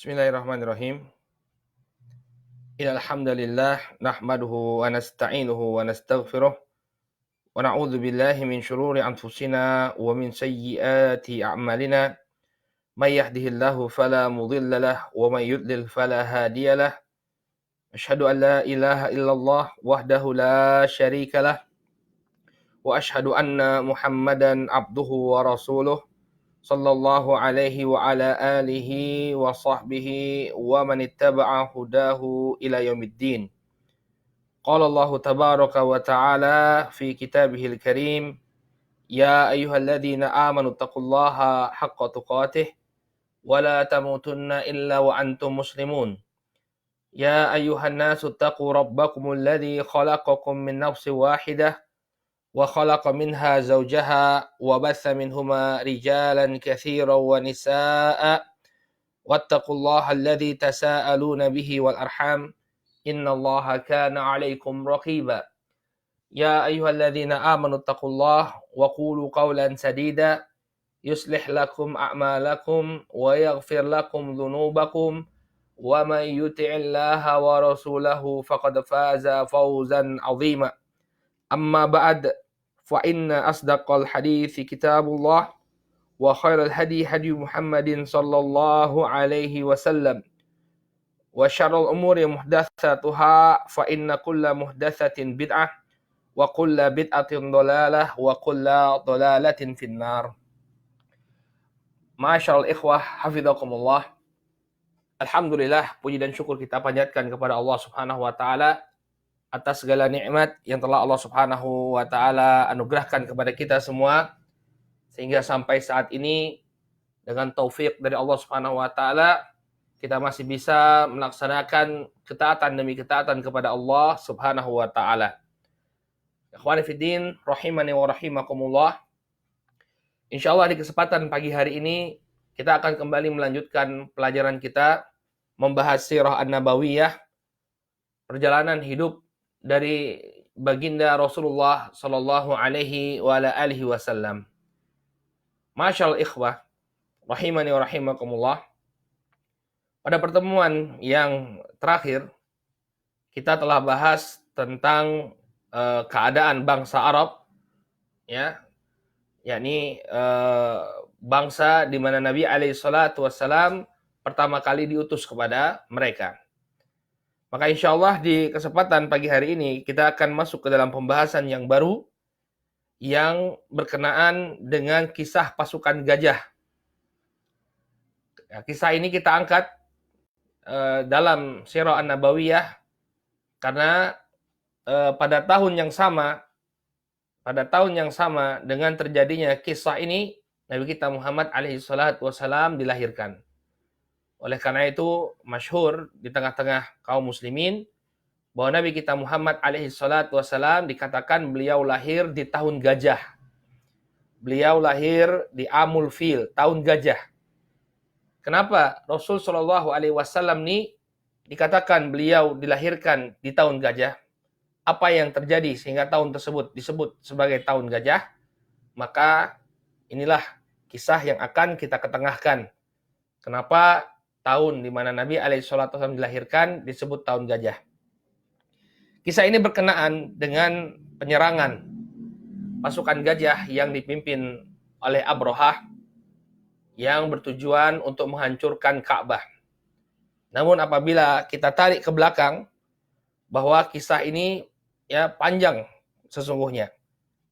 Bismillahirrahmanirrahim. Innal hamdalillah nahmaduhu wa nasta'inuhu wa nastaghfiruh wa na'udzu billahi min shururi anfusina wa min sayyiati a'malina. May yahdihillahu fala mudilla lahu wa may yudlil fala hadiya lahu. Asyhadu an la ilaha illallah wahdahu la syarika lah wa asyhadu anna Muhammadan abduhu wa rasuluh sallallahu alaihi wa ala alihi wa sahbihi wa man ittaba'a hudahu ila yaumiddin. Qala Allah tabaraka wa ta'ala fi kitabihil karim, ya ayyuhalladzina amanu taqullaha haqqa tuqatih wa la tamutunna illa wa antum muslimun. Ya ayyuhan nasu taqu rabbakumul ladzi khalaqakum min nafsin wahidah wa khalaqa minha zawjaha wa batha minhuma rijalan katsiran wa nisaa'a wattaqullaha alladzi tasaaluna bihi wal arham innallaha kana 'alaikum raqiba. Ya ayyuhalladzina amanu taqullaha wa qulu qawlan sadida yuslih lakum a'malakum wa yaghfir lakum dhunubakum wa may yuti'illaha wa rasulahu faqad faza fawzan 'azima. Amma ba'd, fa inna asdaqal hadithi kitabullah wa khairal hadi hadi Muhammadin sallallahu alaihi wasallam wa syarrul umuri muhdatsatuha fa inna kulla muhdatsatin bid'ah wa kulla bid'atin dhalalah wa kulla dhalalatin finnar. Masyaallah ikhwah hafizakumullah. Alhamdulillah, puji dan syukur kita panjatkan kepada Allah Subhanahu wa taala atas segala nikmat yang telah Allah Subhanahu wa taala anugerahkan kepada kita semua sehingga sampai saat ini dengan taufik dari Allah Subhanahu wa taala kita masih bisa melaksanakan ketaatan demi ketaatan kepada Allah Subhanahu wa taala. Ikhwani fiddin rahimani wa rahimakumullah. Insyaallah di kesempatan pagi hari ini kita akan kembali melanjutkan pelajaran kita membahas sirah an-nabawiyah, perjalanan hidup dari baginda Rasulullah sallallahu alaihi wa ala alihi wasallam. Masyaallah ikhwah rahimani wa rahimakumullah. Pada pertemuan yang terakhir kita telah bahas tentang keadaan bangsa Arab, ya, yakni bangsa di mana Nabi alaihi salatu wasallam pertama kali diutus kepada mereka. Maka insya Allah di kesempatan pagi hari ini kita akan masuk ke dalam pembahasan yang baru yang berkenaan dengan kisah pasukan gajah. Ya, kisah ini kita angkat dalam Sirah An-Nabawiyah karena pada tahun yang sama dengan terjadinya kisah ini Nabi kita Muhammad alaihi salatu wasallam dilahirkan. Oleh karena itu masyhur di tengah-tengah kaum muslimin bahwa Nabi kita Muhammad alaihi salatu wasallam dikatakan beliau lahir di tahun gajah. Beliau lahir di Amul Fil, tahun gajah. Kenapa Rasul Shallallahu alaihi wasallam ini dikatakan beliau dilahirkan di tahun gajah? Apa yang terjadi sehingga tahun tersebut disebut sebagai tahun gajah? Maka inilah kisah yang akan kita ketengahkan. Kenapa tahun di mana Nabi alaihissalam dilahirkan disebut tahun gajah. Kisah ini berkenaan dengan penyerangan pasukan gajah yang dipimpin oleh Abrahah yang bertujuan untuk menghancurkan Ka'bah. Namun apabila kita tarik ke belakang bahwa kisah ini ya panjang sesungguhnya.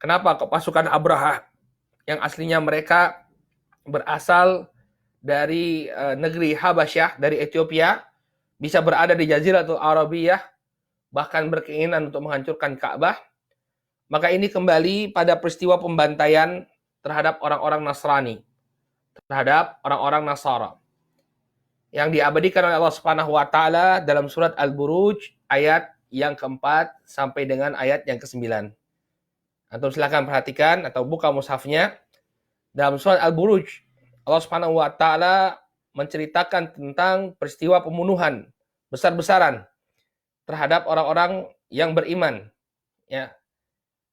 Kenapa kok pasukan Abrahah yang aslinya mereka berasal dari negeri Habasyah, dari Ethiopia, bisa berada di Jaziratul Arabiyah, bahkan berkeinginan untuk menghancurkan Ka'bah, maka ini kembali pada peristiwa pembantaian terhadap orang-orang Nasrani, terhadap orang-orang Nasara, yang diabadikan oleh Allah Subhanahu wa taala dalam surat Al-Buruj ayat yang keempat sampai dengan ayat yang ke-9. Antum silakan perhatikan atau buka mushafnya. Dalam surat Al-Buruj Allah Subhanahu wa taala menceritakan tentang peristiwa pembunuhan besar-besaran terhadap orang-orang yang beriman. Ya.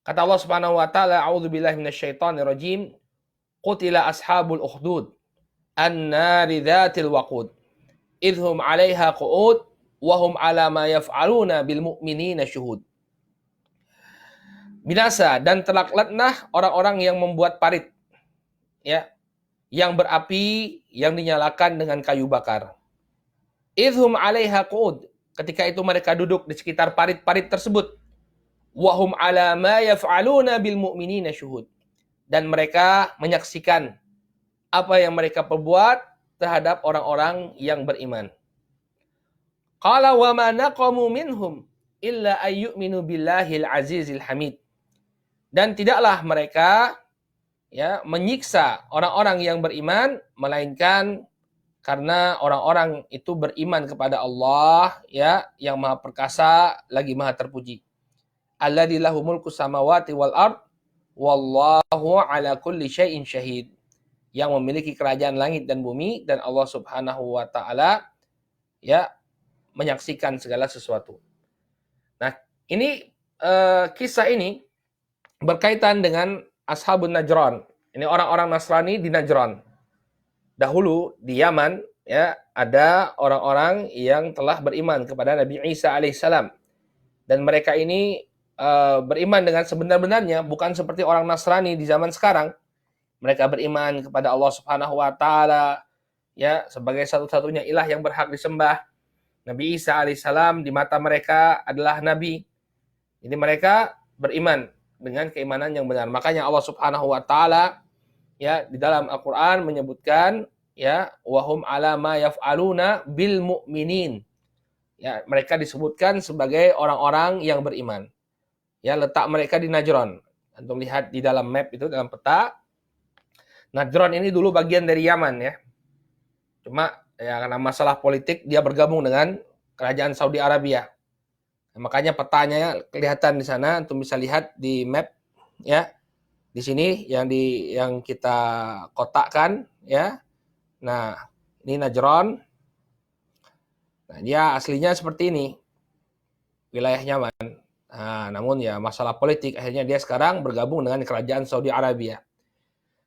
Kata Allah Subhanahu wa taala, "A'udzubillahi minasyaitonirrajim. Qutila ashabul ukhdud, an-nari dzatil waqud." idhum 'alaiha qu'ud wa hum 'ala ma yaf'aluna bil mu'minina syuhud. Binasa dan terlaknatlah orang-orang yang membuat parit, ya, yang berapi yang dinyalakan dengan kayu bakar. Idhum 'alaiha qu'ud, ketika itu mereka duduk di sekitar parit-parit tersebut. Wa hum 'ala ma yaf'aluna bil mu'minina syuhud, dan mereka menyaksikan apa yang mereka perbuat terhadap orang-orang yang beriman. Qala wa ma naqamu minhum illa ayyuminu billahil azizil hamid. Dan tidaklah mereka, ya, menyiksa orang-orang yang beriman melainkan karena orang-orang itu beriman kepada Allah, ya, yang Maha Perkasa lagi Maha Terpuji. Alladzi lahu mulku samawati wal ard wallahu ala kulli syai'in syahid. Yang memiliki kerajaan langit dan bumi, dan Allah Subhanahu wa taala, ya, menyaksikan segala sesuatu. Nah, ini kisah ini berkaitan dengan Ashabun Najran. Ini orang-orang Nasrani di Najran. Dahulu di Yaman, ya, ada orang-orang yang telah beriman kepada Nabi Isa alaihissalam. Dan mereka ini beriman dengan sebenar-benarnya, bukan seperti orang Nasrani di zaman sekarang. Mereka beriman kepada Allah Subhanahu wa taala, ya, sebagai satu-satunya ilah yang berhak disembah. Nabi Isa alaihissalam di mata mereka adalah nabi. Jadi mereka beriman dengan keimanan yang benar. Makanya Allah Subhanahu wa taala, ya, di dalam Al-Qur'an menyebutkan, ya, wahum ala ma yaf'aluna bil mu'minin. Ya, mereka disebutkan sebagai orang-orang yang beriman. Ya, letak mereka di Najran. Antum lihat di dalam map itu, dalam peta. Najran ini dulu bagian dari Yaman, ya. Cuma ya karena masalah politik dia bergabung dengan kerajaan Saudi Arabia. Nah, makanya petanya kelihatan di sana, antum bisa lihat di map, ya. Di sini yang kita kotakkan, ya. Nah, ini Najran. Nah, dia aslinya seperti ini. Wilayah Yaman. Nah, namun ya masalah politik akhirnya dia sekarang bergabung dengan kerajaan Saudi Arabia.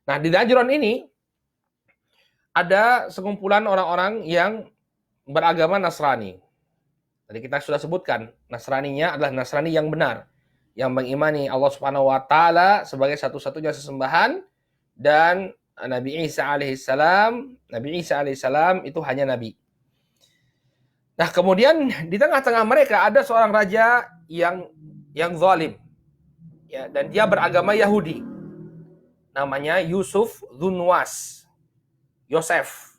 Nah, di Najran ini ada sekumpulan orang-orang yang beragama Nasrani. Tadi kita sudah sebutkan, Nasraninya adalah Nasrani yang benar, yang mengimani Allah Subhanahu wa taala sebagai satu-satunya sesembahan, dan Nabi Isa alaihissalam itu hanya nabi. Nah, kemudian di tengah-tengah mereka ada seorang raja yang zalim, ya, dan dia beragama Yahudi. Namanya Yusuf Dzunwas. Yosef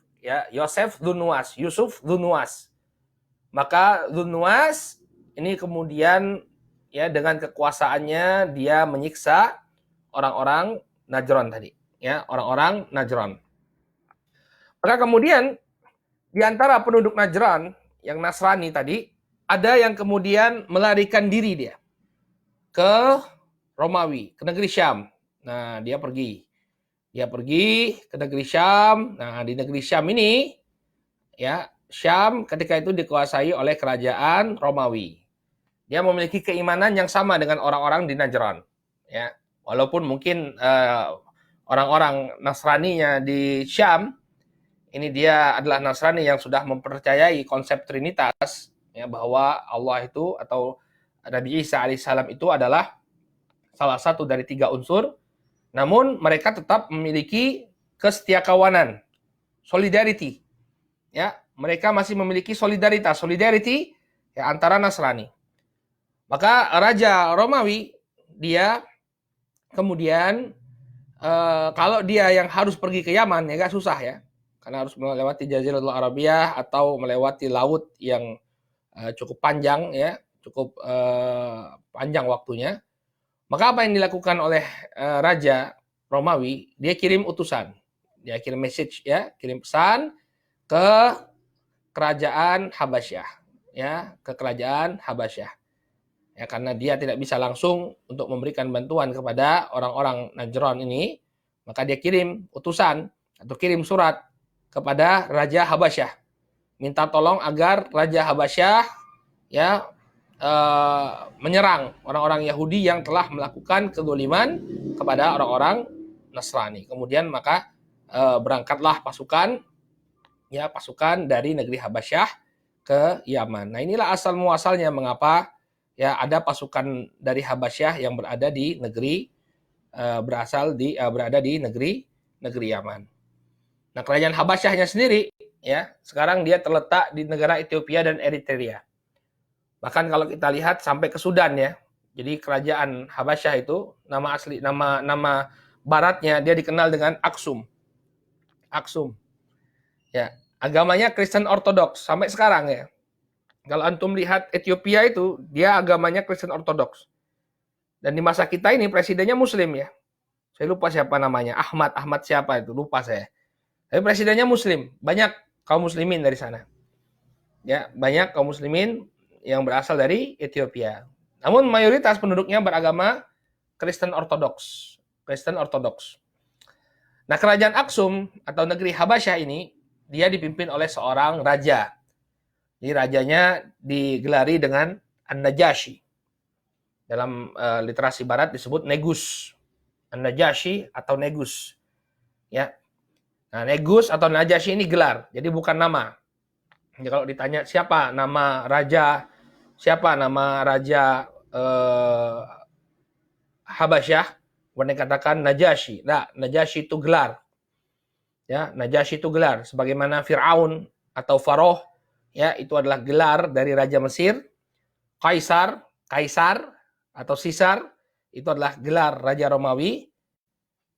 Dzunwas. Maka Dzunwas ini kemudian, ya, dengan kekuasaannya dia menyiksa orang-orang Najran tadi, ya, orang-orang Najran. Maka kemudian di antara penduduk Najran yang Nasrani tadi, ada yang kemudian melarikan diri dia ke Romawi, ke negeri Syam. Nah, dia pergi ke negeri Syam. Nah, di negeri Syam ini, ya, Syam ketika itu dikuasai oleh kerajaan Romawi. Dia memiliki keimanan yang sama dengan orang-orang di Najran, ya. Walaupun mungkin orang-orang Nasraninya di Syam ini dia adalah Nasrani yang sudah mempercayai konsep Trinitas, ya, bahwa Allah itu atau Nabi Isa alaihissalam itu adalah salah satu dari 3 unsur. Namun mereka tetap memiliki kesetiakawanan, solidarity, ya, mereka masih memiliki solidarity, ya, antara Nasrani. Maka Raja Romawi dia kemudian kalau dia yang harus pergi ke Yaman, ya, agak susah, ya, karena harus melewati Jaziratul Arabiyah atau melewati laut yang cukup panjang, ya, cukup panjang waktunya. Maka apa yang dilakukan oleh Raja Romawi, dia kirim utusan, dia kirim message, ya, kirim pesan ke kerajaan Habasyah, ya, ke kerajaan Habasyah, ya, karena dia tidak bisa langsung untuk memberikan bantuan kepada orang-orang Najran ini, maka dia kirim utusan atau kirim surat kepada Raja Habasyah, minta tolong agar Raja Habasyah, ya, menyerang orang-orang Yahudi yang telah melakukan kezaliman kepada orang-orang Nasrani. Kemudian maka berangkatlah pasukan ya pasukan dari negeri Habasyah ke Yaman. Nah, inilah asal muasalnya mengapa ya ada pasukan dari Habasyah yang berada di negeri berada di negeri Yaman. Nah, kerajaan Habasyahnya sendiri ya sekarang dia terletak di negara Ethiopia dan Eritrea. Bahkan kalau kita lihat sampai ke Sudan ya. Jadi kerajaan Habasyah itu nama baratnya dia dikenal dengan Aksum. Aksum. Ya, agamanya Kristen Ortodoks sampai sekarang ya. Kalau antum lihat Ethiopia itu dia agamanya Kristen Ortodoks. Dan di masa kita ini presidennya Muslim ya. Saya lupa siapa namanya, Ahmad siapa itu, lupa saya. Tapi presidennya Muslim, banyak kaum muslimin dari sana. Ya, banyak kaum muslimin yang berasal dari Ethiopia. Namun mayoritas penduduknya beragama Kristen Ortodoks. Kristen Ortodoks. Nah, kerajaan Aksum atau negeri Habasyah ini dia dipimpin oleh seorang raja. Jadi rajanya digelari dengan An-Najashi. Dalam literasi barat disebut Negus. An-Najashi atau Negus. Ya. Nah, Negus atau Najashi ini gelar, jadi bukan nama. Jadi kalau ditanya siapa nama raja Habasyah, mereka katakan Najashi. Nah, Najashi itu gelar. Ya, Najashi itu gelar sebagaimana Firaun atau Faroh ya, itu adalah gelar dari raja Mesir. Kaisar atau Caesar itu adalah gelar raja Romawi.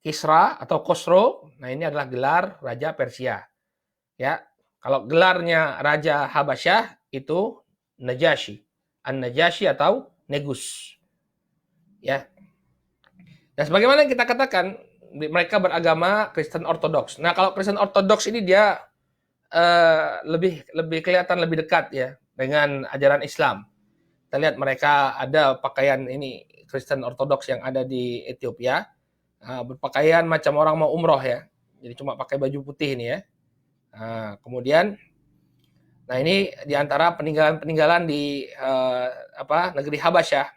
Kisra atau Khosrow, nah ini adalah gelar raja Persia. Ya, kalau gelarnya raja Habasyah itu Najashi, An-Najashi atau Negus. Ya. Dan sebagaimana kita katakan, mereka beragama Kristen Ortodoks. Nah, kalau Kristen Ortodoks ini dia lebih kelihatan lebih dekat ya dengan ajaran Islam. Kita lihat mereka ada pakaian ini Kristen Ortodoks yang ada di Ethiopia. Berpakaian macam orang mau umroh ya. Jadi cuma pakai baju putih ini ya. Kemudian ini diantara peninggalan di negeri Habasyah.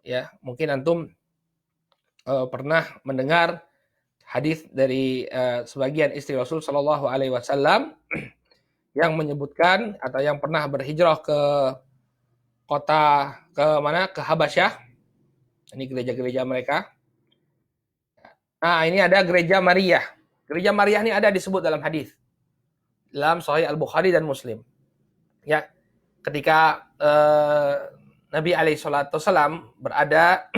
Ya, mungkin antum pernah mendengar hadis dari sebagian istri Rasul Shallallahu Alaihi Wasallam yang menyebutkan atau yang pernah berhijrah ke kota ke Habasyah. Ini gereja-gereja mereka. Nah, ini ada gereja Maria. Gereja Maria ini ada disebut dalam hadis. Dalam Sahih Al-Bukhari dan Muslim. Ya, ketika Nabi SAW berada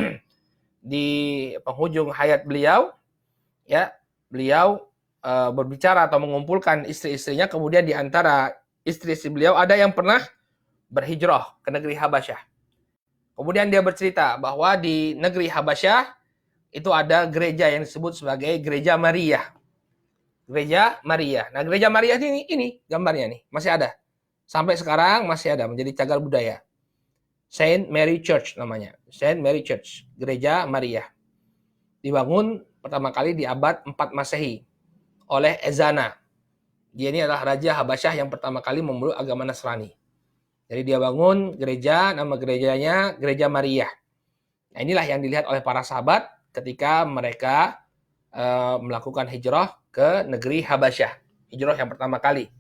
di penghujung hayat beliau, ya, beliau berbicara atau mengumpulkan istri-istrinya, kemudian di antara istri-istri beliau ada yang pernah berhijrah ke negeri Habasyah. Kemudian dia bercerita bahwa di negeri Habasyah itu ada gereja yang disebut sebagai Gereja Maria. Gereja Maria. Nah, Gereja Maria ini gambarnya nih, masih ada. Sampai sekarang masih ada, menjadi cagar budaya. Saint Mary Church namanya. Saint Mary Church, Gereja Maria. Dibangun pertama kali di abad 4 Masehi oleh Ezana. Dia ini adalah Raja Habasyah yang pertama kali memeluk agama Nasrani. Jadi dia bangun gereja, nama gerejanya Gereja Maria. Nah, inilah yang dilihat oleh para sahabat ketika mereka melakukan hijrah ke negeri Habasyah. Hijrah yang pertama kali.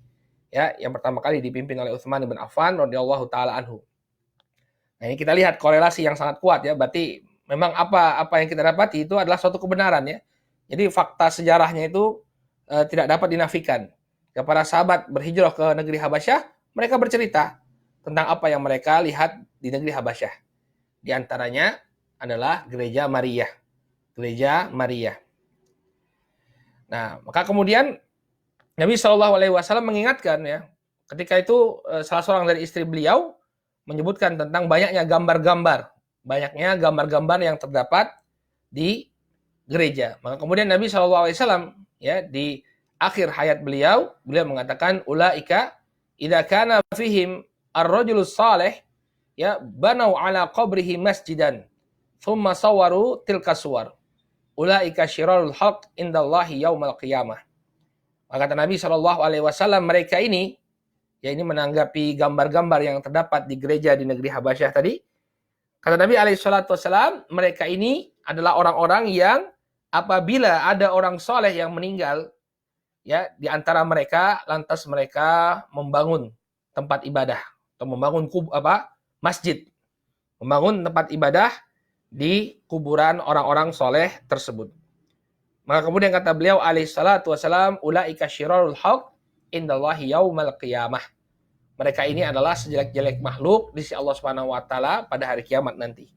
Ya, yang pertama kali dipimpin oleh Utsman bin Affan radhiyallahu taala anhu. Nah, ini kita lihat korelasi yang sangat kuat ya. Berarti memang apa yang kita dapati itu adalah suatu kebenaran ya. Jadi fakta sejarahnya itu tidak dapat dinafikan. Para sahabat berhijrah ke negeri Habasyah, mereka bercerita tentang apa yang mereka lihat di negeri Habasyah. Di antaranya adalah Gereja Maria. Gereja Maria. Nah, maka kemudian Nabi SAW mengingatkan ya, ketika itu salah seorang dari istri beliau menyebutkan tentang banyaknya gambar-gambar yang terdapat di gereja. Maka kemudian Nabi SAW ya di akhir hayat beliau mengatakan ulaika idza kana fihim ar-rajulus salih ya banau ala qabrihi masjidan thumma sawaru tilka suwar ulaika syirarul haq indallahi yaumal qiyamah. Maka kata Nabi SAW, mereka ini ya ini menanggapi gambar-gambar yang terdapat di gereja di negeri Habasyah tadi. Kata Nabi SAW, mereka ini adalah orang-orang yang apabila ada orang soleh yang meninggal ya di antara mereka lantas mereka membangun tempat ibadah atau membangun masjid, membangun tempat ibadah di kuburan orang-orang soleh tersebut. Maka kemudian kata beliau alaihi salatu wasalam, ulaika syirarul haq indallahi yaumal qiyamah. Mereka ini adalah sejelek-jelek makhluk di sisi Allah Subhanahu wa taala pada hari kiamat nanti.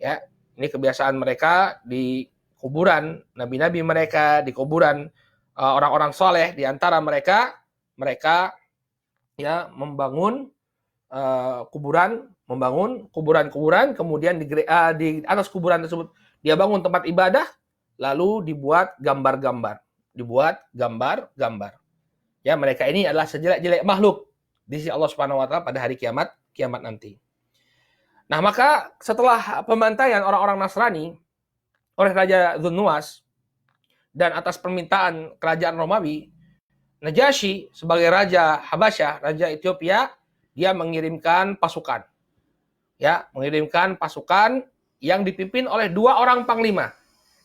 Ya, ini kebiasaan mereka di kuburan nabi-nabi mereka, di kuburan orang-orang soleh, di antara mereka ya membangun kuburan-kuburan, kemudian di atas kuburan tersebut dia bangun tempat ibadah, lalu dibuat gambar-gambar. Ya, mereka ini adalah sejelek-jelek makhluk di sisi Allah Subhanahu wa taala pada hari kiamat nanti. Nah, maka setelah pembantaian orang-orang Nasrani oleh Raja Dzunnuwas dan atas permintaan kerajaan Romawi, Najasyi sebagai Raja Habasyah, Raja Ethiopia, dia mengirimkan pasukan. Ya, mengirimkan pasukan yang dipimpin oleh 2 orang panglima.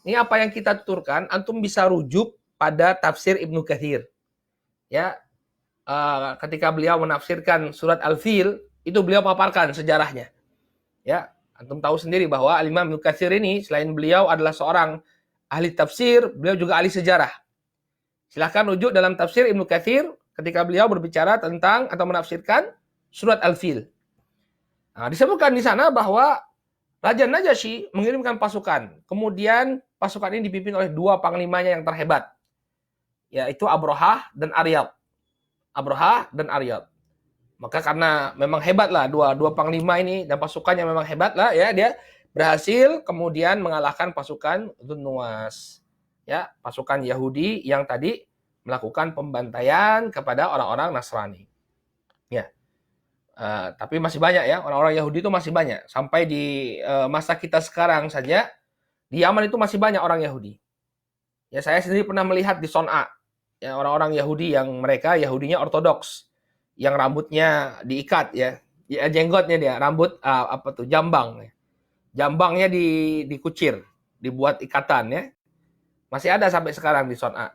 Ini apa yang kita tuturkan, antum bisa rujuk pada tafsir Ibnu Katsir. Ya, ketika beliau menafsirkan surat Al-Fil, itu beliau paparkan sejarahnya. Ya, antum tahu sendiri bahwa Imam Ibnu Katsir ini selain beliau adalah seorang ahli tafsir, beliau juga ahli sejarah. Silahkan rujuk dalam tafsir Ibnu Katsir ketika beliau berbicara tentang atau menafsirkan surat Al-Fil. Nah, disebutkan di sana bahwa Raja Najasyi mengirimkan pasukan. Kemudian pasukan ini dipimpin oleh 2 panglimanya yang terhebat, yaitu Abrahah dan Aryab. Maka karena memang hebat lah dua panglima ini dan pasukannya memang hebat lah ya, dia berhasil kemudian mengalahkan pasukan Dzunnuwas. Ya, pasukan Yahudi yang tadi melakukan pembantaian kepada orang-orang Nasrani. Ya. Tapi masih banyak ya, orang-orang Yahudi itu masih banyak. Sampai di masa kita sekarang saja, di Yaman itu masih banyak orang Yahudi. Ya, saya sendiri pernah melihat di Son'a, ya, orang-orang Yahudi yang mereka Yahudinya ortodoks, yang rambutnya diikat ya jenggotnya dia, rambut jambangnya dikucir, dibuat ikatan ya. Masih ada sampai sekarang di Son'a.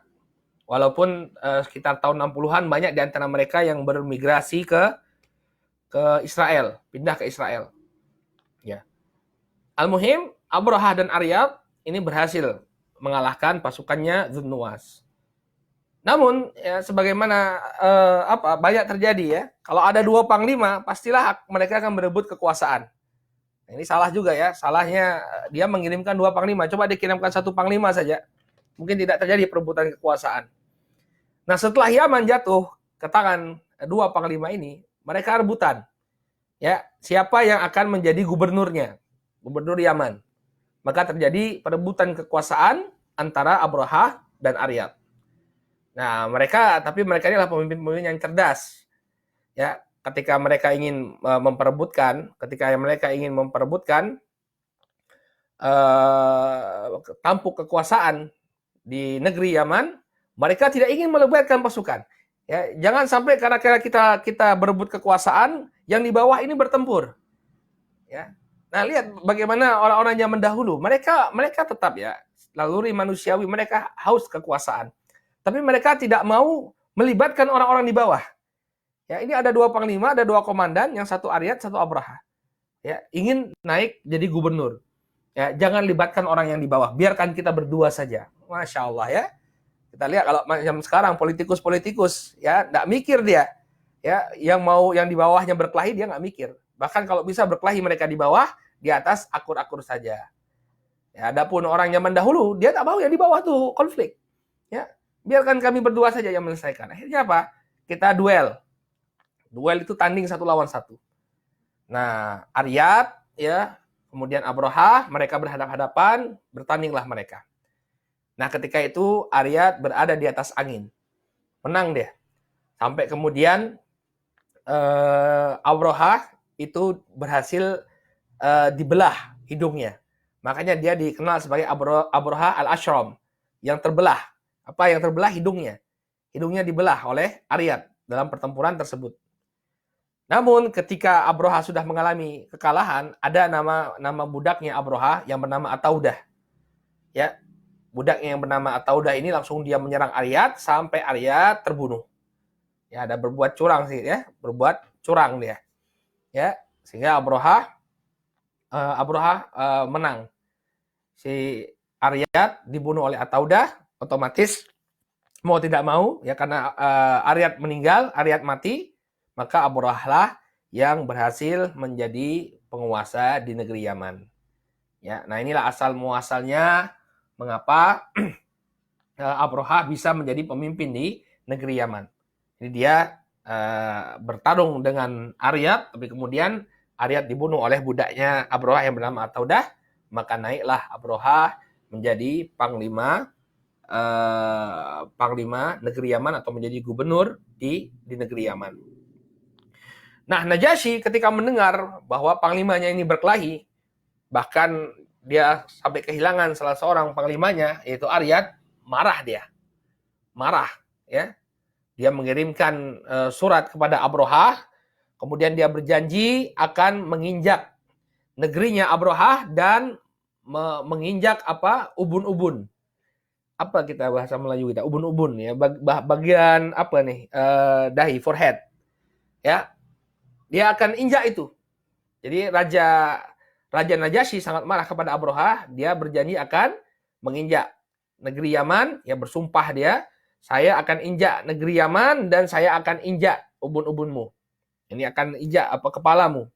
Walaupun sekitar tahun 60-an banyak di antara mereka yang bermigrasi ke Israel, pindah ke Israel. Ya. Al-Muhim, Abrahah dan Aryab ini berhasil mengalahkan pasukannya Dzunnuwas. Namun ya sebagaimana banyak terjadi ya, kalau ada 2 panglima pastilah mereka akan berebut kekuasaan. Nah, ini salah juga ya, salahnya dia mengirimkan 2 panglima, coba dikirimkan 1 panglima saja, mungkin tidak terjadi perebutan kekuasaan. Nah, setelah Yaman jatuh ke tangan 2 panglima ini, mereka rebutan. Ya, siapa yang akan menjadi gubernur Yaman. Maka terjadi perebutan kekuasaan antara Abrahah dan Aryab. Nah, mereka ini adalah pemimpin-pemimpin yang cerdas. Ya, ketika mereka ingin memperebutkan tampuk kekuasaan di negeri Yaman, mereka tidak ingin melibatkan pasukan. Ya, jangan sampai karena kita berebut kekuasaan, yang di bawah ini bertempur. Ya. Nah, lihat bagaimana orang-orang zaman dahulu, mereka tetap ya, naluri manusiawi, mereka haus kekuasaan. Tapi mereka tidak mau melibatkan orang-orang di bawah. Ya, ini ada 2 panglima, ada 2 komandan, yang satu Aryab, satu Abrahah. Ya, ingin naik jadi gubernur. Ya, jangan libatkan orang yang di bawah, biarkan kita berdua saja. Masya Allah ya. Kita lihat kalau macam sekarang politikus ya, nggak mikir dia. Ya, yang di bawahnya berkelahi dia nggak mikir. Bahkan kalau bisa berkelahi mereka di bawah, di atas akur-akur saja. Ya, adapun orang zaman dahulu dia tak mau yang di bawah tuh konflik. Ya. Biarkan kami berdua saja yang menyelesaikan. Akhirnya apa? Kita duel. Duel itu tanding 1 lawan 1. Nah, Aryab ya, kemudian Abrahah, mereka berhadapan-hadapan, bertandinglah mereka. Nah, ketika itu Aryab berada di atas angin. Menang dia. Sampai kemudian Abrahah itu berhasil dibelah hidungnya. Makanya dia dikenal sebagai Abrahah al-Ashram, yang terbelah. Apa yang terbelah? Hidungnya. Hidungnya dibelah oleh Aryab dalam pertempuran tersebut. Namun ketika Abrahah sudah mengalami kekalahan, ada nama budaknya Abrahah yang bernama Ataudah. Ya. budaknya yang bernama At-Taudah ini langsung dia menyerang Aryat sampai Aryat terbunuh. Ya, ada berbuat curang sih ya, berbuat curang dia. Ya, sehingga Abroha menang. Si Aryat dibunuh oleh At-Taudah, otomatis mau tidak mau ya karena Aryat meninggal, Aryat mati, maka Abroha lah yang berhasil menjadi penguasa di negeri Yaman. Ya, nah inilah asal muasalnya mengapa Abroha bisa menjadi pemimpin di negeri Yaman. Jadi dia bertarung dengan Aryat, tapi kemudian Aryat dibunuh oleh budaknya Abroha yang bernama At-Taudah, maka naiklah Abroha menjadi panglima negeri Yaman atau menjadi gubernur di negeri Yaman. Nah, Najasyi ketika mendengar bahwa panglimanya ini berkelahi, bahkan dia sampai kehilangan salah seorang panglimanya, yaitu Aryat, marah dia. Marah, ya. Dia mengirimkan surat kepada Abroha, kemudian dia berjanji akan menginjak negerinya Abroha dan menginjak ubun-ubun. Apa kita bahasa Melayu kita? Ubun-ubun ya, bagian apa nih? Dahi, forehead. Ya. Dia akan injak itu. Jadi Raja Najasyi sangat marah kepada Abroha, dia berjanji akan menginjak negeri Yaman, ya bersumpah dia, saya akan injak negeri Yaman dan saya akan injak ubun-ubunmu. Ini akan injak kepalamu.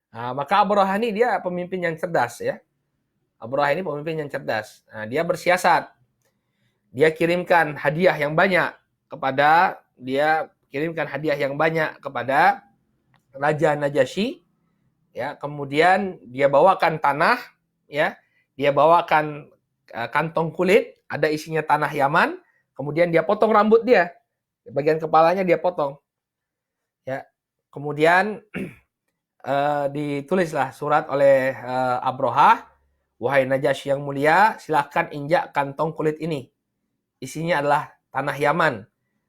Nah, maka Abroha ini dia pemimpin yang cerdas ya. Abroha ini pemimpin yang cerdas. Nah, dia bersiasat. Dia kirimkan hadiah yang banyak kepada Raja Najasyi, ya, kemudian dia bawakan tanah, ya, dia bawakan kantong kulit, ada isinya tanah Yaman, kemudian dia potong rambut dia, bagian kepalanya dia potong, ya, kemudian ditulislah surat oleh Abroha, wahai Najasyi yang mulia, silahkan injak kantong kulit ini, isinya adalah tanah Yaman,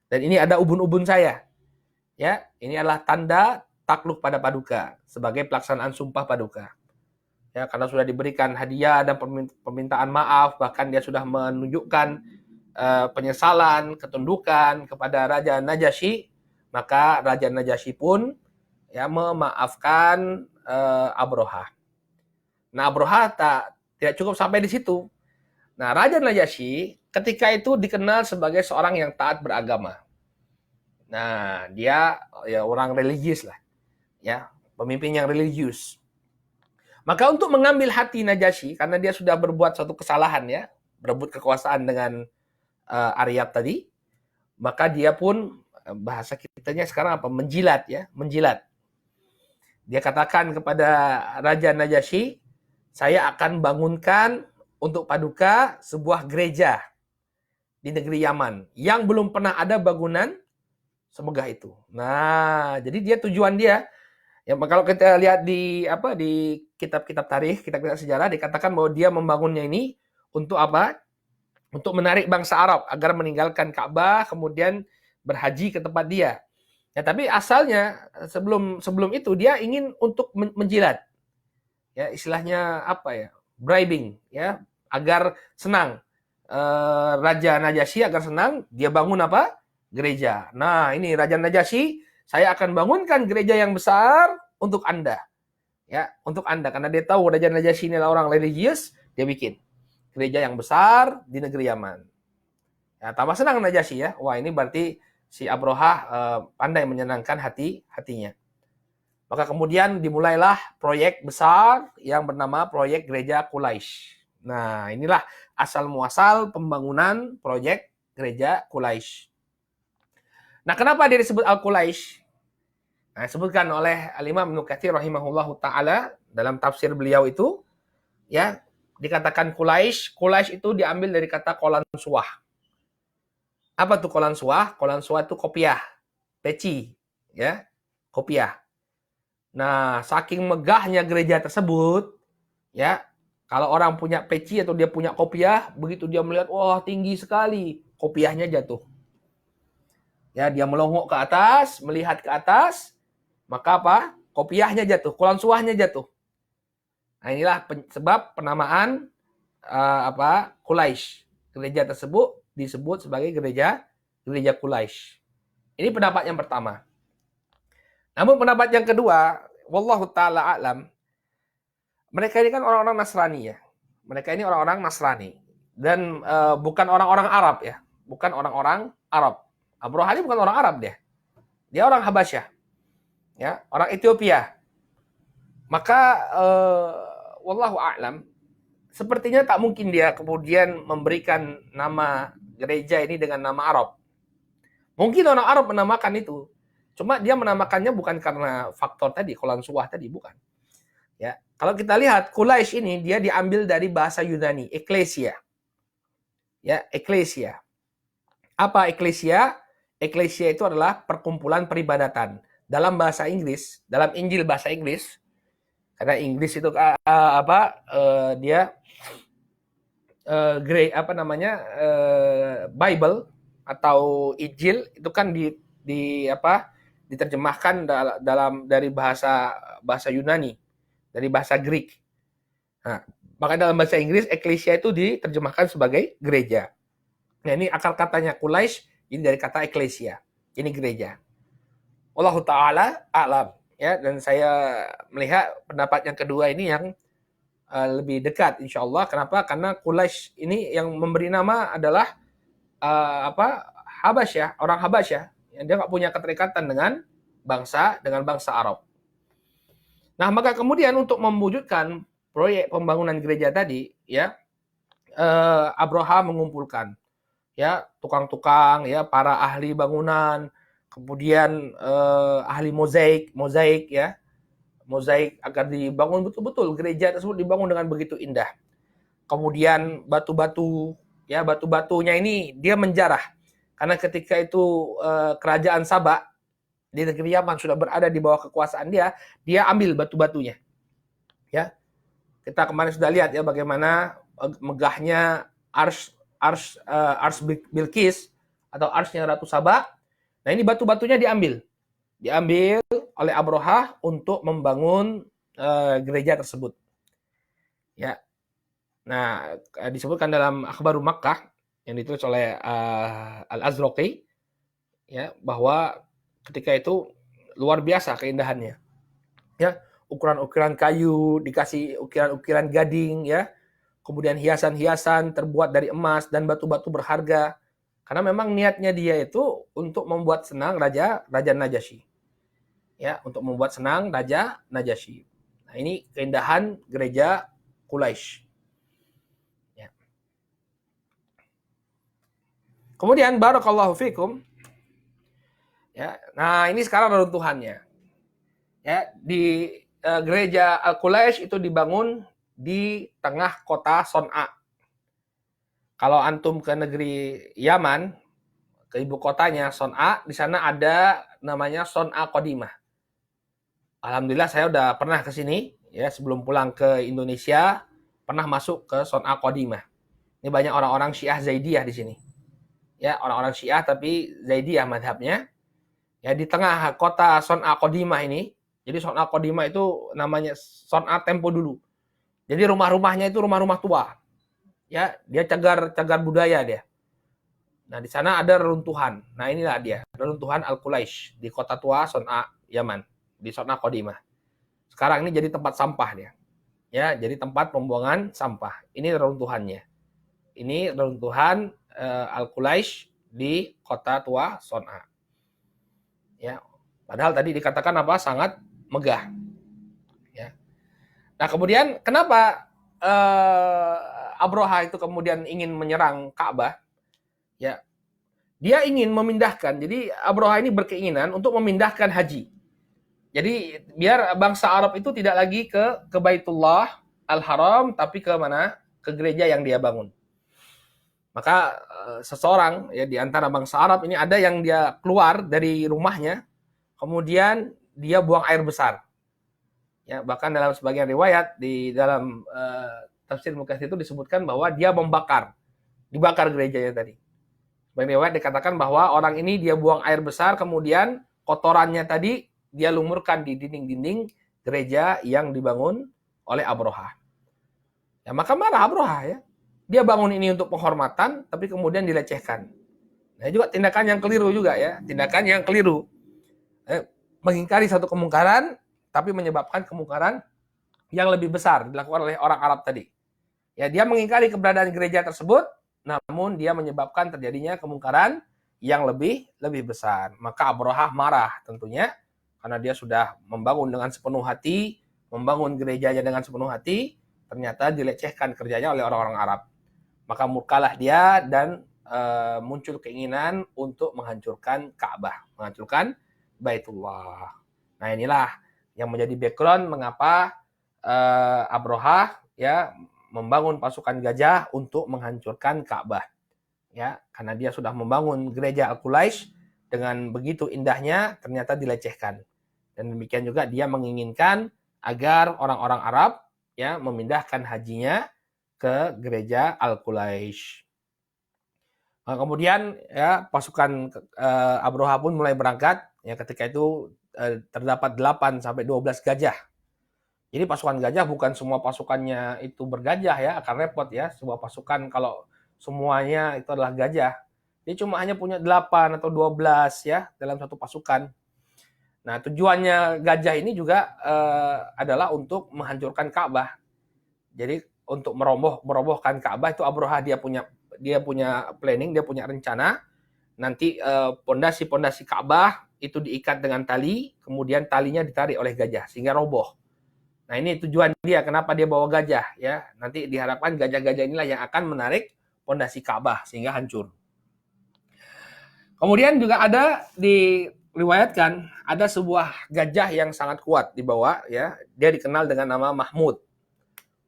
dan ini ada ubun-ubun saya, ya, ini adalah tanda takluk pada Paduka sebagai pelaksanaan sumpah Paduka. Ya, karena sudah diberikan hadiah dan permintaan maaf, bahkan dia sudah menunjukkan penyesalan, ketundukan kepada Raja Najasyi, maka Raja Najasyi pun ya memaafkan Abroha. Nah, Abroha tidak cukup sampai di situ. Nah, Raja Najasyi ketika itu dikenal sebagai seorang yang taat beragama. Nah, dia ya orang religius lah. Ya, pemimpin yang religius. Maka untuk mengambil hati Najasyi, karena dia sudah berbuat suatu kesalahan ya, berebut kekuasaan dengan Aryat tadi, maka dia pun bahasa kitanya sekarang menjilat ya, menjilat. Dia katakan kepada Raja Najasyi, saya akan bangunkan untuk Paduka sebuah gereja di negeri Yaman yang belum pernah ada bangunan semegah itu. Nah, jadi dia tujuan dia. Ya, kalau kita lihat di kitab-kitab tarikh, kitab-kitab sejarah dikatakan bahwa dia membangunnya ini untuk apa? Untuk menarik bangsa Arab agar meninggalkan Ka'bah kemudian berhaji ke tempat dia. Ya, tapi asalnya sebelum itu dia ingin untuk menjilat. Ya, istilahnya apa ya? Bribing ya, agar senang. Raja Najasyi agar senang, dia bangun apa? Gereja. Nah, ini Raja Najasyi, saya akan bangunkan gereja yang besar untuk Anda. Ya, untuk Anda karena dia tahu Raja Najasyi ini adalah orang religius, dia bikin gereja yang besar di negeri Yaman. Ya, tambah senang Najasyi ya. Wah, ini berarti si Abroha pandai menyenangkan hatinya. Maka kemudian dimulailah proyek besar yang bernama proyek gereja Quraisy. Nah, inilah asal muasal pembangunan proyek gereja Quraisy. Nah, kenapa dia disebut Al-Quraisy? Nah, disebutkan oleh Al-Imam Ibnu Katsir rahimahullahu taala dalam tafsir beliau itu, ya, dikatakan Quraisy. Quraisy itu diambil dari kata Qalansuah. Apa tuh Qalansuah? Qalansuah itu kopiah, peci, ya, kopiah. Nah, saking megahnya gereja tersebut, ya, kalau orang punya peci atau dia punya kopiah, begitu dia melihat, wah tinggi sekali, kopiahnya jatuh. Ya, dia melongok ke atas, melihat ke atas, maka apa? Kopiahnya jatuh, Qalansuahnya jatuh. Nah, inilah sebab penamaan Quraisy. Gereja tersebut disebut sebagai gereja Quraisy. Ini pendapat yang pertama. Namun pendapat yang kedua, wallahu taala a'lam, mereka ini kan orang-orang Nasrani ya. Mereka ini orang-orang Nasrani dan bukan orang-orang Arab ya, bukan orang-orang Arab. Abraha ini bukan orang Arab dia. Dia orang Habasyah. Ya, orang Ethiopia. Maka wallahu a'lam, sepertinya tak mungkin dia kemudian memberikan nama gereja ini dengan nama Arab. Mungkin orang Arab menamakan itu. Cuma dia menamakannya bukan karena faktor tadi, Qalansuwah tadi, bukan. Ya, kalau kita lihat Quraisy ini dia diambil dari bahasa Yunani, eklesia. Ya, eklesia. Apa eklesia? Eklesia itu adalah perkumpulan peribadatan. Dalam bahasa Inggris, dalam Injil bahasa Inggris, karena Inggris itu dia Bible atau Injil itu kan diterjemahkan dari bahasa Yunani, dari bahasa Greek. Nah, maka dalam bahasa Inggris eklesia itu diterjemahkan sebagai gereja. Nah, ini akar katanya Quraisy ini dari kata eklesia. Ini gereja. Wallahu taala a'lam, ya, dan saya melihat pendapat yang kedua ini yang lebih dekat insyaallah. Kenapa? Karena Quraisy ini yang memberi nama adalah Habasyah, orang Habasyah. Dia nggak punya keterikatan dengan bangsa Arab. Nah, maka kemudian untuk mewujudkan proyek pembangunan gereja tadi, ya, Abraha mengumpulkan, ya, tukang-tukang, ya, para ahli bangunan, kemudian ahli mozaik, ya, mozaik agar dibangun betul-betul gereja tersebut dibangun dengan begitu indah. Kemudian batu-batu, ya, batu-batunya ini dia menjarah. Karena ketika itu kerajaan Sabak di negeri Yaman sudah berada di bawah kekuasaan dia ambil batu-batunya. Ya. Kita kemarin sudah lihat ya bagaimana megahnya ars Bilqis atau arsnya Ratu Sabak. Nah, ini batu-batunya diambil oleh Abraha untuk membangun gereja tersebut. Ya. Nah, disebutkan dalam Akhbaru Makkah yang ditulis oleh Al-Azraqi, ya, bahwa ketika itu luar biasa keindahannya. Ya, ukiran-ukiran kayu, dikasih ukiran-ukiran gading, ya. Kemudian hiasan-hiasan terbuat dari emas dan batu-batu berharga. Karena memang niatnya dia itu untuk membuat senang Raja Najasyi. Ya, untuk membuat senang Raja Najasyi. Nah, ini keindahan gereja Quraisy. Kemudian barakallahu fikum. Ya, nah ini sekarang reruntuhannya. Ya, di gereja Al-Quraisy itu dibangun di tengah kota Son'a. Kalau antum ke negeri Yaman, ke ibu kotanya Son'a, di sana ada namanya Son'a Qadimah. Alhamdulillah saya udah pernah ke sini, ya, sebelum pulang ke Indonesia, pernah masuk ke Son'a Qadimah. Ini banyak orang-orang Syiah Zaidiyah di sini. Ya, orang-orang Syiah tapi Zaidiyah madhabnya. Ya, di tengah kota Son'a Qadimah ini. Jadi Son'a Qadimah itu namanya Son'a tempo dulu. Jadi rumah-rumahnya itu rumah-rumah tua. Ya, dia cagar budaya dia. Nah, di sana ada reruntuhan. Nah, inilah dia, reruntuhan Al-Quraisy di kota tua Son'a, Yaman, di Son'a Qadimah. Sekarang ini jadi tempat sampah dia. Ya, jadi tempat pembuangan sampah. Ini reruntuhannya. Ini reruntuhan Al-Quraisy di kota tua Son'a. Ya, padahal tadi dikatakan apa? Sangat megah. Ya. Nah, kemudian kenapa Abraha itu kemudian ingin menyerang Ka'bah? Ya, dia ingin memindahkan. Jadi Abraha ini berkeinginan untuk memindahkan haji. Jadi biar bangsa Arab itu tidak lagi ke Baitullah Al-Haram, tapi ke mana? Ke gereja yang dia bangun. Maka seseorang ya di antara bangsa Arab ini ada yang dia keluar dari rumahnya, kemudian dia buang air besar. Ya, bahkan dalam sebagian riwayat di dalam tafsir Mukatsir itu disebutkan bahwa dia dibakar gerejanya tadi. Sebagian riwayat dikatakan bahwa orang ini dia buang air besar, kemudian kotorannya tadi dia lumurkan di dinding-dinding gereja yang dibangun oleh Abraha. Ya, maka marah Abraha ya. dia bangun ini untuk penghormatan, tapi kemudian dilecehkan. Nah, juga tindakan yang keliru juga ya, tindakan yang keliru. Mengingkari satu kemungkaran, tapi menyebabkan kemungkaran yang lebih besar dilakukan oleh orang Arab tadi. Ya, dia mengingkari keberadaan gereja tersebut, namun dia menyebabkan terjadinya kemungkaran yang lebih besar. Maka Abrahah marah tentunya, karena dia sudah membangun dengan sepenuh hati, membangun gerejanya dengan sepenuh hati, ternyata dilecehkan kerjanya oleh orang-orang Arab. Maka murkalah dia dan muncul keinginan untuk menghancurkan Ka'bah, menghancurkan Baitullah. Nah, inilah yang menjadi background mengapa Abrahah ya membangun pasukan gajah untuk menghancurkan Ka'bah. Ya, karena dia sudah membangun gereja Al-Qulaisy dengan begitu indahnya, ternyata dilecehkan. Dan demikian juga dia menginginkan agar orang-orang Arab ya memindahkan hajinya ke gereja Al-Qulaisy. Nah, kemudian ya pasukan Abrahah pun mulai berangkat. Ya, ketika itu terdapat 8 sampai 12 gajah. Jadi pasukan gajah bukan semua pasukannya itu bergajah ya, akan repot ya. Sebuah pasukan kalau semuanya itu adalah gajah, dia cuma hanya punya 8 atau 12 ya dalam satu pasukan. Nah, tujuannya gajah ini juga adalah untuk menghancurkan Ka'bah. Jadi untuk merobohkan Ka'bah itu Abrahah dia punya planning, dia punya rencana. Nanti pondasi-pondasi Ka'bah itu diikat dengan tali, kemudian talinya ditarik oleh gajah sehingga roboh. Nah, ini tujuan dia kenapa dia bawa gajah ya. Nanti diharapkan gajah-gajah inilah yang akan menarik pondasi Ka'bah sehingga hancur. Kemudian juga ada diriwayatkan ada sebuah gajah yang sangat kuat dibawa ya. Dia dikenal dengan nama Mahmud.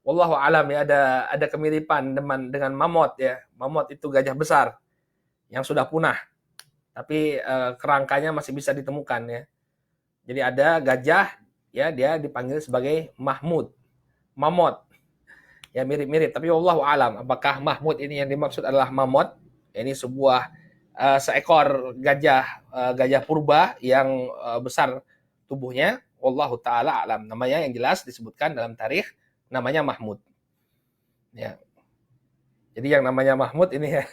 Wallahu alam ya, ada kemiripan dengan mamut ya. Mamut itu gajah besar yang sudah punah. Tapi kerangkanya masih bisa ditemukan ya. Jadi ada gajah ya, dia dipanggil sebagai Mahmud. Mamut. Ya mirip-mirip, tapi wallahu alam apakah Mahmud ini yang dimaksud adalah mamut. Ini sebuah seekor gajah purba yang besar tubuhnya. Wallahu taala alam. Namanya yang jelas disebutkan dalam tarikh namanya Mahmud. Ya. Jadi yang namanya Mahmud ini ya.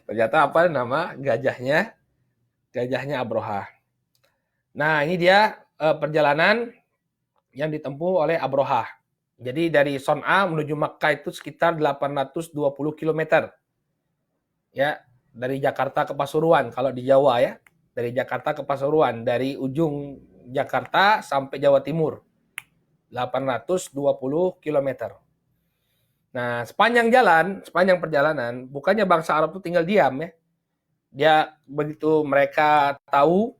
Ternyata apa nama gajahnya? Gajahnya Abrahah. Nah, ini dia perjalanan yang ditempuh oleh Abrahah. Jadi dari Son'a menuju Makkah itu sekitar 820 km. Ya, dari Jakarta ke Pasuruan kalau di Jawa ya. Dari Jakarta ke Pasuruan, dari ujung Jakarta sampai Jawa Timur. 820 km. Nah, sepanjang perjalanan, bukannya bangsa Arab itu tinggal diam ya. Dia begitu mereka tahu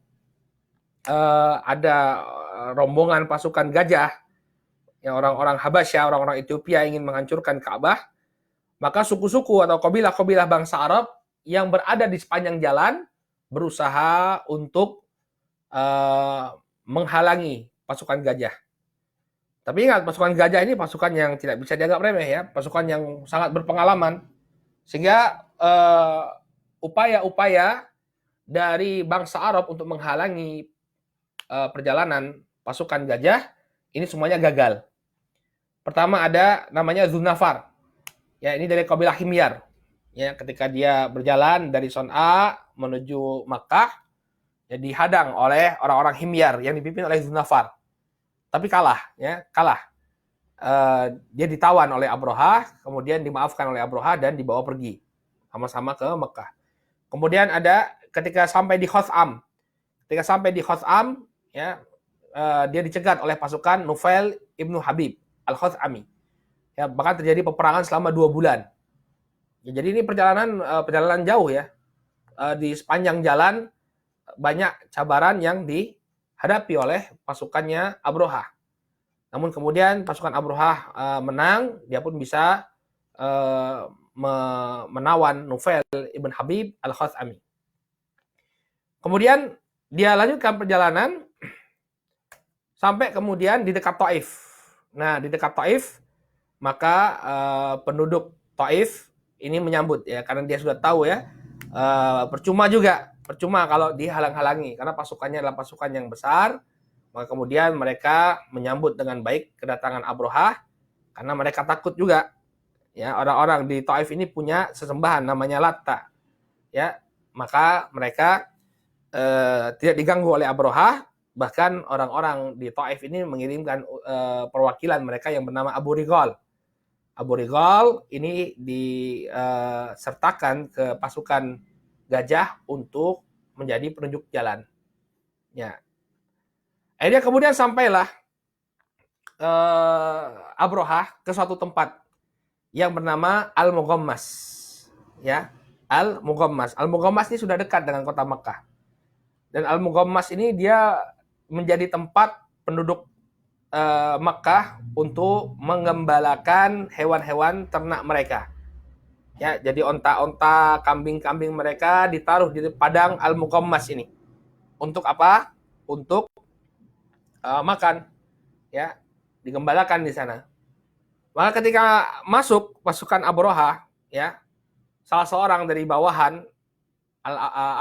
ada rombongan pasukan gajah, yang orang-orang Habasyah, orang-orang Ethiopia ingin menghancurkan Ka'bah, maka suku-suku atau kabilah-kabilah bangsa Arab yang berada di sepanjang jalan berusaha untuk menghalangi pasukan gajah. Tapi ingat, pasukan gajah ini pasukan yang tidak bisa dianggap remeh ya, pasukan yang sangat berpengalaman. Sehingga upaya-upaya dari bangsa Arab untuk menghalangi perjalanan pasukan gajah ini semuanya gagal. Pertama ada namanya Zunafar. Ya, ini dari kabilah Himyar. Ya, ketika dia berjalan dari Son'a menuju Makkah, ya dihadang oleh orang-orang Himyar yang dipimpin oleh Zunafar. Tapi kalah. Dia ditawan oleh Abrahah, kemudian dimaafkan oleh Abrahah dan dibawa pergi sama-sama ke Mekah. Kemudian ada ketika sampai di Khutham. Ya, dia dicegat oleh pasukan Nufail ibnu Habib Al-Khuthami. Ya, bahkan terjadi peperangan selama 2 bulan. Ya, jadi ini perjalanan jauh ya. Di sepanjang jalan banyak cabaran yang dihadapi oleh pasukannya Abrahah. Namun kemudian pasukan Abrahah menang, dia pun bisa menawan Nufail ibn Habib Al-Khuthami. Kemudian dia lanjutkan perjalanan sampai kemudian di dekat Taif. Nah, di dekat Taif, maka penduduk Taif ini menyambut ya, karena dia sudah tahu ya, percuma kalau dihalang-halangi, karena pasukannya adalah pasukan yang besar. Maka kemudian mereka menyambut dengan baik kedatangan Abrahah, karena mereka takut juga Ya, orang-orang di Taif ini punya sesembahan namanya Latta. Ya, maka mereka tidak diganggu oleh Abrahah. Bahkan orang-orang di Taif ini mengirimkan perwakilan mereka yang bernama Abu Rigal. Abu Rigal ini disertakan ke pasukan gajah untuk menjadi penunjuk jalan. Ya. Akhirnya kemudian sampailah Abrahah ke suatu tempat yang bernama Al-Mughammas. Ya, Al-Mughammas. Al-Mughammas ini sudah dekat dengan kota Mekah. Dan Al-Mughammas ini dia menjadi tempat penduduk Mekah untuk mengembalakan hewan-hewan ternak mereka. Ya, jadi onta-onta, kambing-kambing mereka ditaruh di padang Al-Mughammas ini. Untuk apa? Untuk makan. Ya, digembalakan di sana. Maka ketika masuk pasukan Abrahah, ya, salah seorang dari bawahan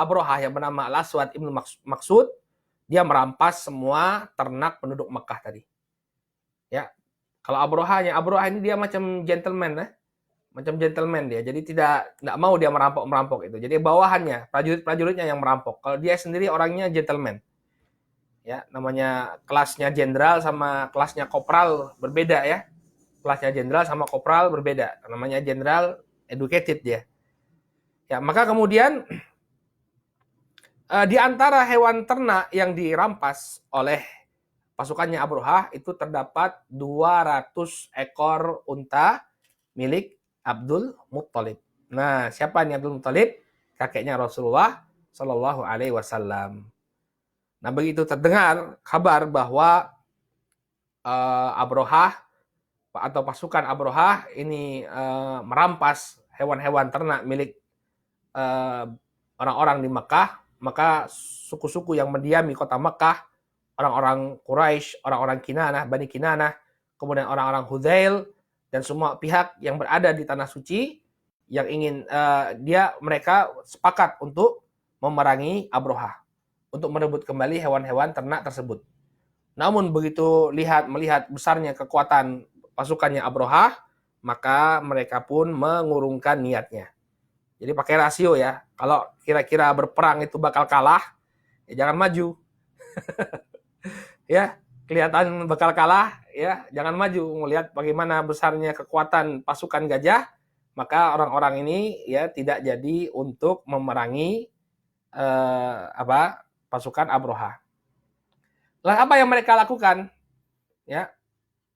Abrahah yang bernama Al-Aswad Ibnu Maksud, dia merampas semua ternak penduduk Mekah tadi. Ya, kalau Abrahah ini dia macam gentleman, macam gentleman dia. Jadi tidak mau dia merampok itu. Jadi bawahannya, prajuritnya yang merampok. Kalau dia sendiri orangnya gentleman. Ya, namanya kelasnya jenderal sama kelasnya kopral berbeda ya. Kelasnya jenderal sama kopral berbeda. Namanya jenderal educated dia. Ya, maka kemudian di antara hewan ternak yang dirampas oleh pasukannya Abrahah itu terdapat 200 ekor unta milik Abdul Muttalib. Nah, siapa ini Abdul Muttalib? Kakeknya Rasulullah Shallallahu Alaihi Wasallam. Nah, begitu terdengar kabar bahwa Abrahah atau pasukan Abrahah ini merampas hewan-hewan ternak milik orang-orang di Mekah, maka suku-suku yang mendiami kota Mekah, orang-orang Quraisy, orang-orang Kinanah, Bani Kinanah, kemudian orang-orang Hudzail, dan semua pihak yang berada di tanah suci yang ingin mereka sepakat untuk memerangi Abrahah, untuk merebut kembali hewan-hewan ternak tersebut. Namun begitu melihat besarnya kekuatan pasukannya Abrahah, maka mereka pun mengurungkan niatnya. Jadi pakai rasio ya. Kalau kira-kira berperang itu bakal kalah, ya jangan maju. Ya, kelihatan bakal kalah, ya jangan maju. Melihat bagaimana besarnya kekuatan pasukan gajah, maka orang-orang ini ya tidak jadi untuk memerangi pasukan Abrahah. Lah apa yang mereka lakukan? Ya,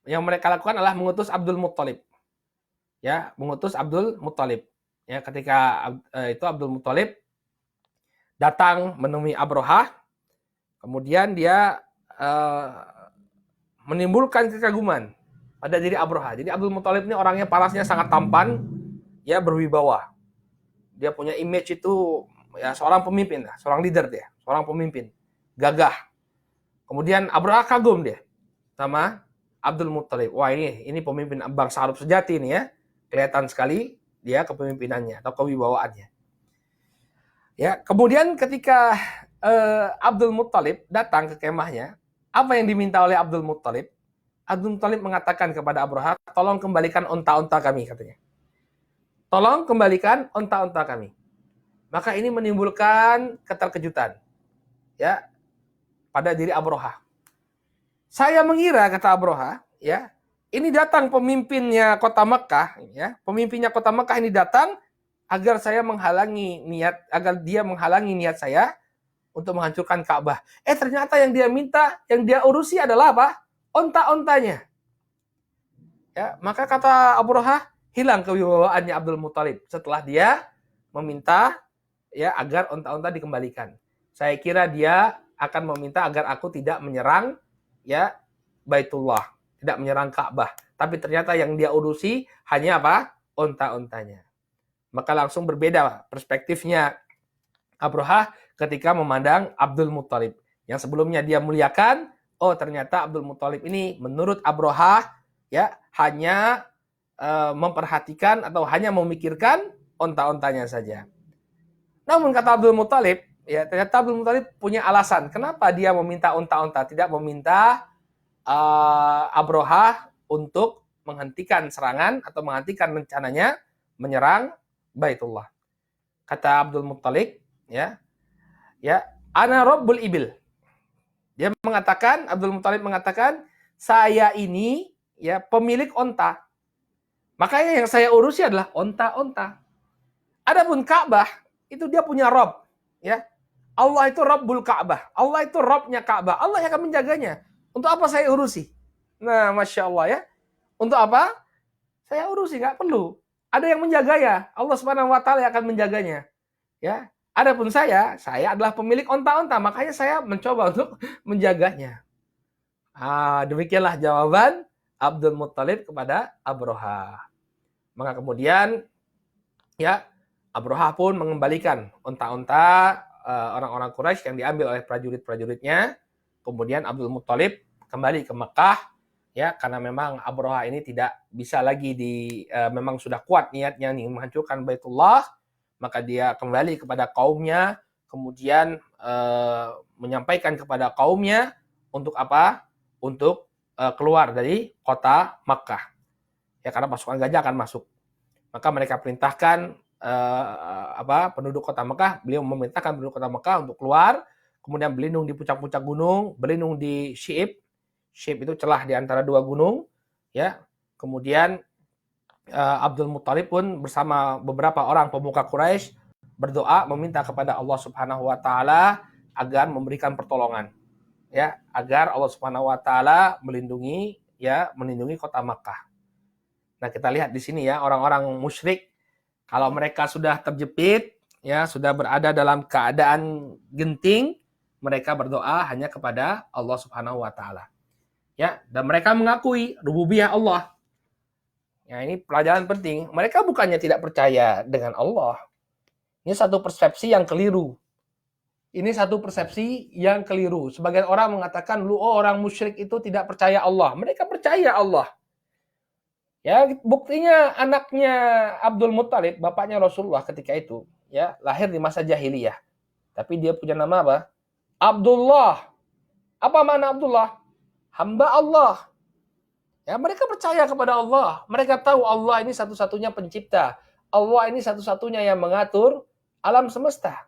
yang mereka lakukan adalah mengutus Abdul Muttalib. Ya, mengutus Abdul Muttalib. Ya, ketika itu Abdul Muttalib datang menemui Abrahah, kemudian dia menimbulkan kekaguman pada diri Abrahah. Jadi Abdul Muttalib ini orangnya parasnya sangat tampan, ya berwibawa. Dia punya image itu ya seorang pemimpin, seorang leader dia, seorang pemimpin, gagah. Kemudian Abrahah kagum dia sama Abdul Muttalib. Wah, ini pemimpin bangsa Arab sejati ini ya. Kelihatan sekali dia kepemimpinannya atau kewibawaannya. Ya, kemudian ketika Abdul Muttalib datang ke kemahnya, apa yang diminta oleh Abdul Muttalib? Abdul Muttalib mengatakan kepada Abrahah, tolong kembalikan onta-onta kami, katanya. Tolong kembalikan onta-onta kami. Maka ini menimbulkan keterkejutan, ya, pada diri Abrahah. Saya mengira, kata Abrahah, ya, ini datang pemimpinnya kota Mekah, ya, pemimpinnya kota Mekah ini datang agar dia menghalangi niat saya untuk menghancurkan Ka'bah. Ternyata yang dia minta, yang dia urusi adalah apa? Onta-ontanya. Ya, maka kata Abrahah, hilang kewibawaannya Abdul Muttalib setelah dia meminta ya agar onta-onta dikembalikan. Saya kira dia akan meminta agar aku tidak menyerang ya Baitullah, tidak menyerang Ka'bah. Tapi ternyata yang dia urusi hanya apa? Onta-ontanya. Maka langsung berbeda perspektifnya Abrahah ketika memandang Abdul Muttalib. Yang sebelumnya dia muliakan, oh ternyata Abdul Muttalib ini menurut Abrahah ya hanya memperhatikan atau hanya memikirkan onta-ontanya saja. Namun kata Abdul Muttalib, ya ternyata Abdul Muttalib punya alasan kenapa dia meminta onta-onta, tidak meminta Abrahah untuk menghentikan serangan atau menghentikan rencananya menyerang Baitullah. Kata Abdul Muttalib, ya, ana Rabbul Ibil. Dia mengatakan, Abdul Muttalib mengatakan, saya ini ya pemilik onta. Makanya yang saya urusi adalah onta-onta. Adapun Ka'bah itu dia punya Rabb, ya. Allah itu Rabbul Ka'bah. Allah itu Rabbnya Ka'bah. Allah yang akan menjaganya. Untuk apa saya urusi? Nah, Masya Allah ya. Untuk apa? Saya urusi, nggak perlu. Ada yang menjaga ya. Allah Subhanahu wa Ta'ala yang akan menjaganya. Ya. Adapun saya adalah pemilik onta-onta, makanya saya mencoba untuk menjaganya. Demikianlah jawaban Abdul Muttalib kepada Abroha. Maka kemudian ya Abroha pun mengembalikan onta-onta orang-orang Quraisy yang diambil oleh prajurit-prajuritnya. Kemudian Abdul Muttalib kembali ke Mekah. Ya, karena memang Abroha ini tidak bisa lagi memang sudah kuat niatnya nih menghancurkan Baitullah, maka dia kembali kepada kaumnya, kemudian menyampaikan kepada kaumnya untuk apa? Untuk keluar dari kota Makkah. Ya, karena pasukan gajah akan masuk. Maka mereka perintahkan penduduk kota Makkah, beliau memerintahkan penduduk kota Makkah untuk keluar, kemudian berlindung di puncak-puncak gunung, berlindung di Syi'ib. Syi'ib itu celah di antara dua gunung, ya. Kemudian Abdul Muttalib pun bersama beberapa orang pemuka Quraisy berdoa meminta kepada Allah Subhanahu wa Ta'ala agar memberikan pertolongan, ya, agar Allah Subhanahu wa Ta'ala melindungi kota Makkah. Nah, kita lihat di sini ya, orang-orang musyrik kalau mereka sudah terjepit, ya, sudah berada dalam keadaan genting, mereka berdoa hanya kepada Allah Subhanahu wa Ta'ala. Ya, dan mereka mengakui rububiyah Allah. Ya, ini pelajaran penting. Mereka bukannya tidak percaya dengan Allah. Ini satu persepsi yang keliru. Sebagian orang mengatakan, orang musyrik itu tidak percaya Allah. Mereka percaya Allah. Ya, buktinya anaknya Abdul Muttalib, bapaknya Rasulullah ketika itu, ya, lahir di masa jahiliyah. Tapi dia punya nama apa? Abdullah. Apa makna Abdullah? Hamba Allah. Ya, mereka percaya kepada Allah. Mereka tahu Allah ini satu-satunya pencipta. Allah ini satu-satunya yang mengatur alam semesta.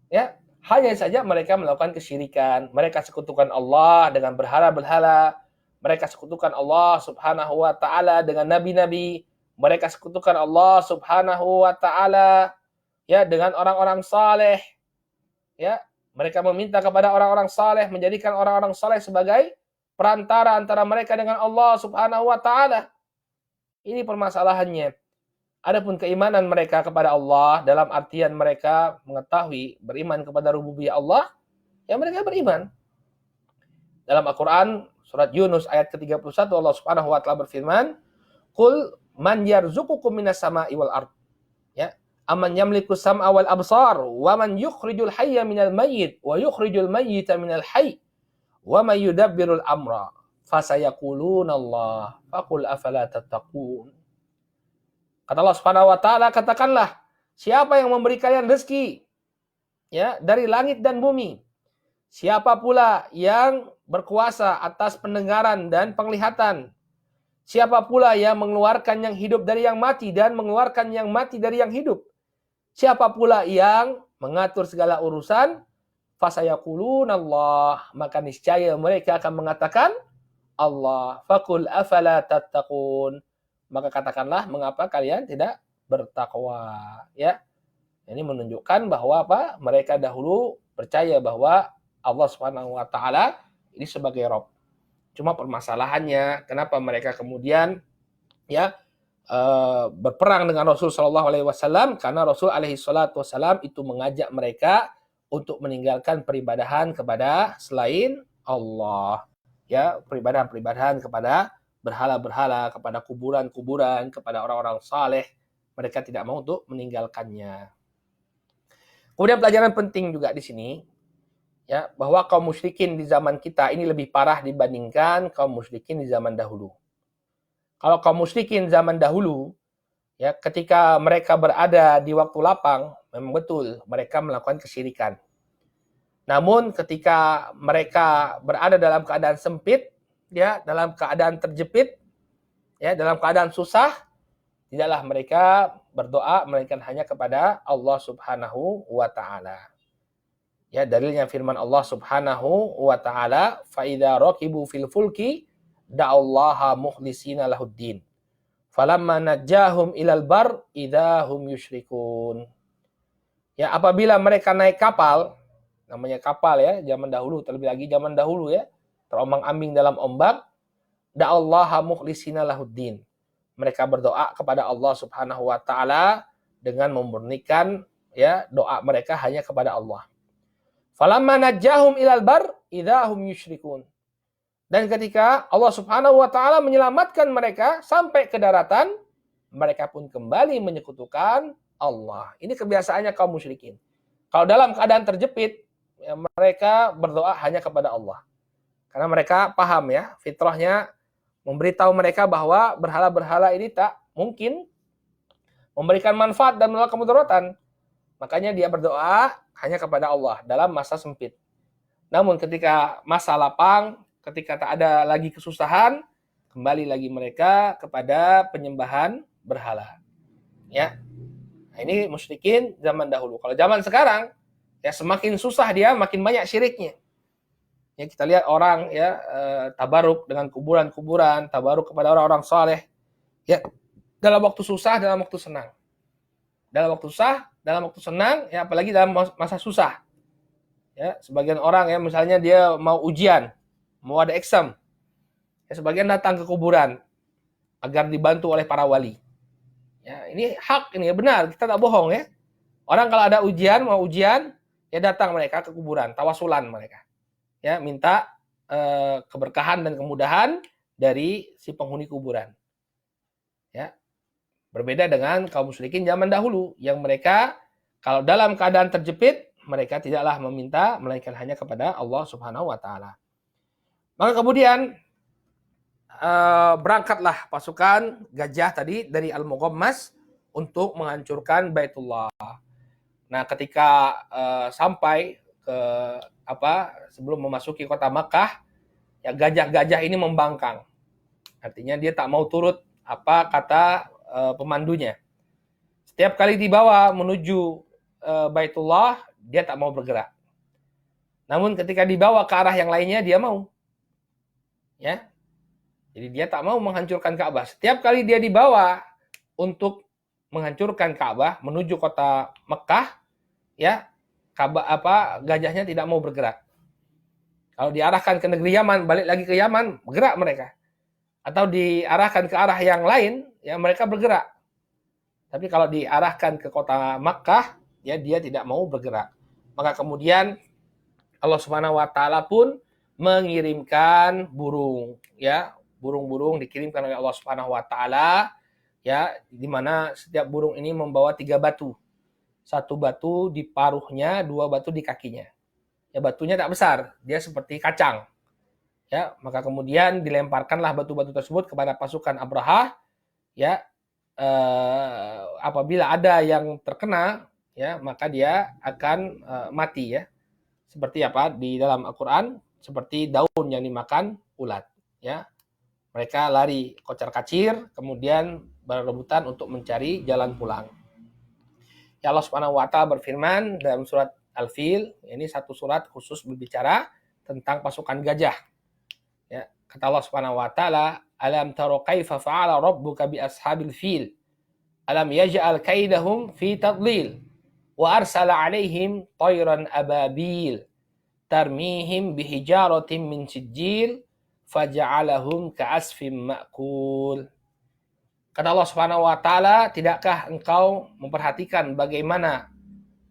Ya, hanya saja mereka melakukan kesyirikan. Mereka sekutukan Allah dengan berhala-berhala. Mereka sekutukan Allah Subhanahu wa Ta'ala dengan nabi-nabi. Mereka sekutukan Allah Subhanahu wa Ta'ala ya dengan orang-orang saleh. Ya, mereka meminta kepada orang-orang saleh, menjadikan orang-orang saleh sebagai perantara antara mereka dengan Allah Subhanahu wa Ta'ala. Ini permasalahannya. Adapun keimanan mereka kepada Allah dalam artian mereka mengetahui beriman kepada rububiyah Allah, ya mereka beriman. Dalam Al-Qur'an surat Yunus ayat ke-31 Allah Subhanahu wa Ta'ala berfirman, "Qul man yarzuqukum minas sama'i wal ard." Ya, amman yamliku sam'a wal absar wa man yukhrijul hayya minal mayyit wa yukhrijul mayyita minal hayy wa may yudabbirul amra fasayaquluna Allah faqul afala tattaqun. Kata Allah Subhanahu wa Ta'ala, katakanlah, siapa yang memberi kalian rezeki ya dari langit dan bumi? Siapa pula yang berkuasa atas pendengaran dan penglihatan? Siapa pula yang mengeluarkan yang hidup dari yang mati dan mengeluarkan yang mati dari yang hidup? Siapa pula yang mengatur segala urusan? Fasayaqulun Allah, maka niscaya mereka akan mengatakan Allah. Faqul afala tattaqun, maka katakanlah mengapa kalian tidak bertakwa, ya. Ini menunjukkan bahwa mereka dahulu percaya bahwa Allah Subhanahu wa Ta'ala ini sebagai Rabb. Cuma permasalahannya kenapa mereka kemudian ya berperang dengan Rasul Shallallahu Alaihi Wasallam, karena Rasul Alaihi Wasallam itu mengajak mereka untuk meninggalkan peribadahan kepada selain Allah, ya, peribadahan kepada berhala-berhala, kepada kuburan-kuburan, kepada orang-orang saleh. Mereka tidak mau untuk meninggalkannya. Kemudian pelajaran penting juga di sini, ya, bahwa kaum musyrikin di zaman kita ini lebih parah dibandingkan kaum musyrikin di zaman dahulu. Kalau kaum musyrikin zaman dahulu, ya, ketika mereka berada di waktu lapang, memang betul mereka melakukan kesyirikan. Namun ketika mereka berada dalam keadaan sempit, ya, dalam keadaan terjepit, Ya, dalam keadaan susah, tidaklah mereka berdoa melainkan hanya kepada Allah Subhanahu wa taala. Ya, dalilnya firman Allah Subhanahu wa taala, "Fa idza raqibu fil fulki da'allaha mukhlishina lahuddin. Falamma najjahum ilal bar idza hum yusyrikun." Ya, apabila mereka naik kapal, namanya kapal ya, zaman dahulu, terlebih lagi zaman dahulu ya, terombang-ambing dalam ombak, da'allaha mukhlishina lahuddin. Mereka berdoa kepada Allah Subhanahu wa taala dengan memurnikan ya doa mereka hanya kepada Allah. Falamma najjahum ilal bar idza hum yusyrikun. Dan ketika Allah Subhanahu wa taala menyelamatkan mereka sampai ke daratan, mereka pun kembali menyekutukan Allah. Ini kebiasaannya kaum musyrikin. Kalau dalam keadaan terjepit, ya mereka berdoa hanya kepada Allah. Karena mereka paham ya, fitrahnya memberitahu mereka bahwa berhala-berhala ini tak mungkin memberikan manfaat dan menolak kemudaratan. Makanya dia berdoa hanya kepada Allah dalam masa sempit. Namun ketika masa lapang, ketika tak ada lagi kesusahan, kembali lagi mereka kepada penyembahan berhala. Ya. Nah, ini musyrikin zaman dahulu. Kalau zaman sekarang, ya semakin susah dia, makin banyak syiriknya. Ya, kita lihat orang ya tabaruk dengan kuburan-kuburan, tabaruk kepada orang-orang saleh. Ya, dalam waktu susah, dalam waktu senang. Dalam waktu susah, dalam waktu senang, ya apalagi dalam masa susah. Ya, sebagian orang ya misalnya dia mau ujian, mau ada exam. Ya, sebagian datang ke kuburan agar dibantu oleh para wali. Ya, ini hak, ini ya benar, kita tak bohong ya. Orang kalau ada ujian, mau ujian, ya datang mereka ke kuburan, tawasulan mereka. Ya, minta keberkahan dan kemudahan dari si penghuni kuburan. Ya. Berbeda dengan kaum musyrikin zaman dahulu yang mereka kalau dalam keadaan terjepit, mereka tidaklah meminta melainkan hanya kepada Allah Subhanahu wa taala. Maka kemudian berangkatlah pasukan gajah tadi dari Al-Mughammas untuk menghancurkan Baitullah. Nah, ketika sampai ke sebelum memasuki kota Makkah, ya gajah-gajah ini membangkang. Artinya dia tak mau turut apa kata pemandunya. Setiap kali dibawa menuju Baitullah, dia tak mau bergerak. Namun ketika dibawa ke arah yang lainnya, dia mau. Ya. Jadi dia tak mau menghancurkan Ka'bah. Setiap kali dia dibawa untuk menghancurkan Ka'bah menuju kota Mekah, ya, Ka'bah gajahnya tidak mau bergerak. Kalau diarahkan ke negeri Yaman, balik lagi ke Yaman, bergerak mereka. Atau diarahkan ke arah yang lain, ya mereka bergerak. Tapi kalau diarahkan ke kota Makkah, ya dia tidak mau bergerak. Maka kemudian Allah Subhanahu wa taala pun mengirimkan burung, ya. Burung-burung dikirimkan oleh Allah Subhanahu wa taala, ya, di mana setiap burung ini membawa 3 batu. 1 batu di paruhnya, 2 batu di kakinya. Ya batunya tak besar, dia seperti kacang. Ya, maka kemudian dilemparkanlah batu-batu tersebut kepada pasukan Abraha, ya. Apabila ada yang terkena, ya maka dia akan mati ya. Seperti apa di dalam Al-Qur'an, seperti daun yang dimakan ulat, ya. Mereka lari kocar-kacir, kemudian berebutan untuk mencari jalan pulang. Ya, Allah Subhanahu wa taala berfirman dalam surat Al-Fil, ini satu surat khusus berbicara tentang pasukan gajah. Ya, kata Allah Subhanahu wa taala, "Alam tara kaifa fa'ala rabbuka bi ashabil fil? Alam yaj'al kaidahum fi tadlil wa arsala 'alaihim tayran ababil tarmihim bihijaratin min sijil faja'alahum ka'asfin ma'kul." Kata Allah Subhanahu wa taala, tidakkah engkau memperhatikan bagaimana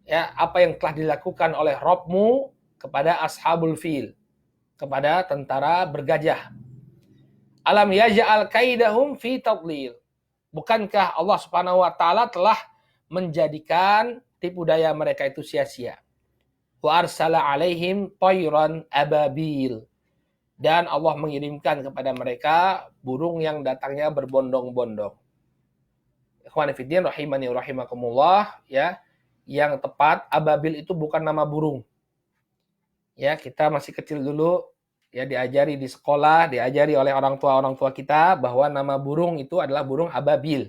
ya apa yang telah dilakukan oleh Rabbmu kepada ashabul fil, kepada tentara bergajah. Alam yaj'al kaidahum fi tadlil. Bukankah Allah Subhanahu wa taala telah menjadikan tipu daya mereka itu sia-sia. Wa arsala alaihim tayran ababil. Dan Allah mengirimkan kepada mereka burung yang datangnya berbondong-bondong. Ikhwan fillah rahimani rahimakumullah, ya. Yang tepat ababil itu bukan nama burung. Ya, kita masih kecil dulu Ya, diajari di sekolah, diajari oleh orang tua kita bahwa nama burung itu adalah burung ababil.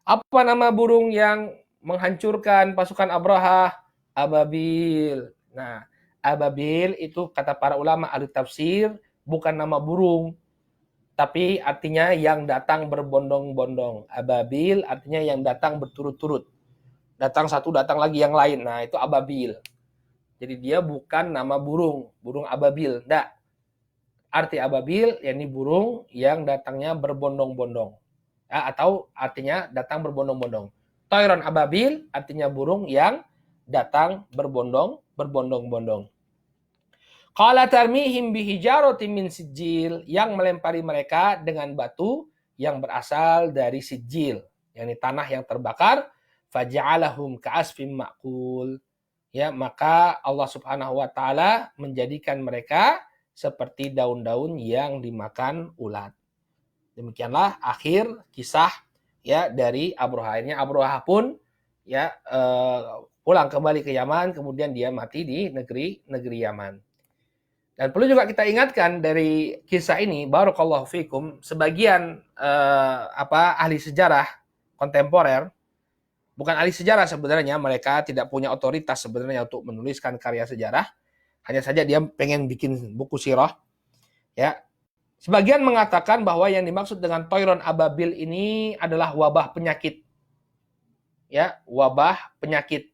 Apa nama burung yang menghancurkan pasukan Abraha? Ababil. Nah, ababil itu kata para ulama ahli tafsir bukan nama burung, tapi artinya yang datang berbondong-bondong. Ababil artinya yang datang berturut-turut. Datang satu, datang lagi yang lain. Nah, itu ababil. Jadi dia bukan nama burung, burung ababil. Enggak. Arti ababil yakni burung yang datangnya berbondong-bondong. Ya, atau artinya datang berbondong-bondong. Toiron ababil artinya burung yang datang berbondong-bondong. Qala tarmihim bihijaratin min sijil, yang melempari mereka dengan batu yang berasal dari sijil, yakni tanah yang terbakar, faja'alahum ka'asfim ma'kul. Ya, maka Allah Subhanahu wa taala menjadikan mereka seperti daun-daun yang dimakan ulat. Demikianlah akhir kisah ya dari Abroha. Akhirnya Abroha pun ya pulang kembali ke Yaman, kemudian dia mati di negeri Yaman. Dan perlu juga kita ingatkan dari kisah ini, barakallahu fikum, sebagian ahli sejarah kontemporer, bukan ahli sejarah sebenarnya, mereka tidak punya otoritas sebenarnya untuk menuliskan karya sejarah, hanya saja dia pengen bikin buku sirah, ya. Sebagian mengatakan bahwa yang dimaksud dengan Toiron ababil ini adalah wabah penyakit, ya, wabah penyakit,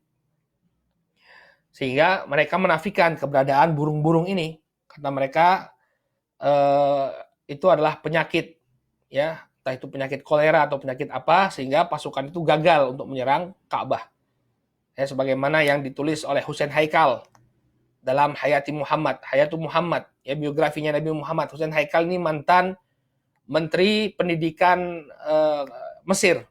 sehingga mereka menafikan keberadaan burung-burung ini. Kata mereka itu adalah penyakit, ya, entah itu penyakit kolera atau penyakit apa, sehingga pasukan itu gagal untuk menyerang Ka'bah. Ya, sebagaimana yang ditulis oleh Husain Haikal dalam Hayatul Muhammad, ya, biografinya Nabi Muhammad. Husain Haikal ini mantan Menteri Pendidikan Mesir.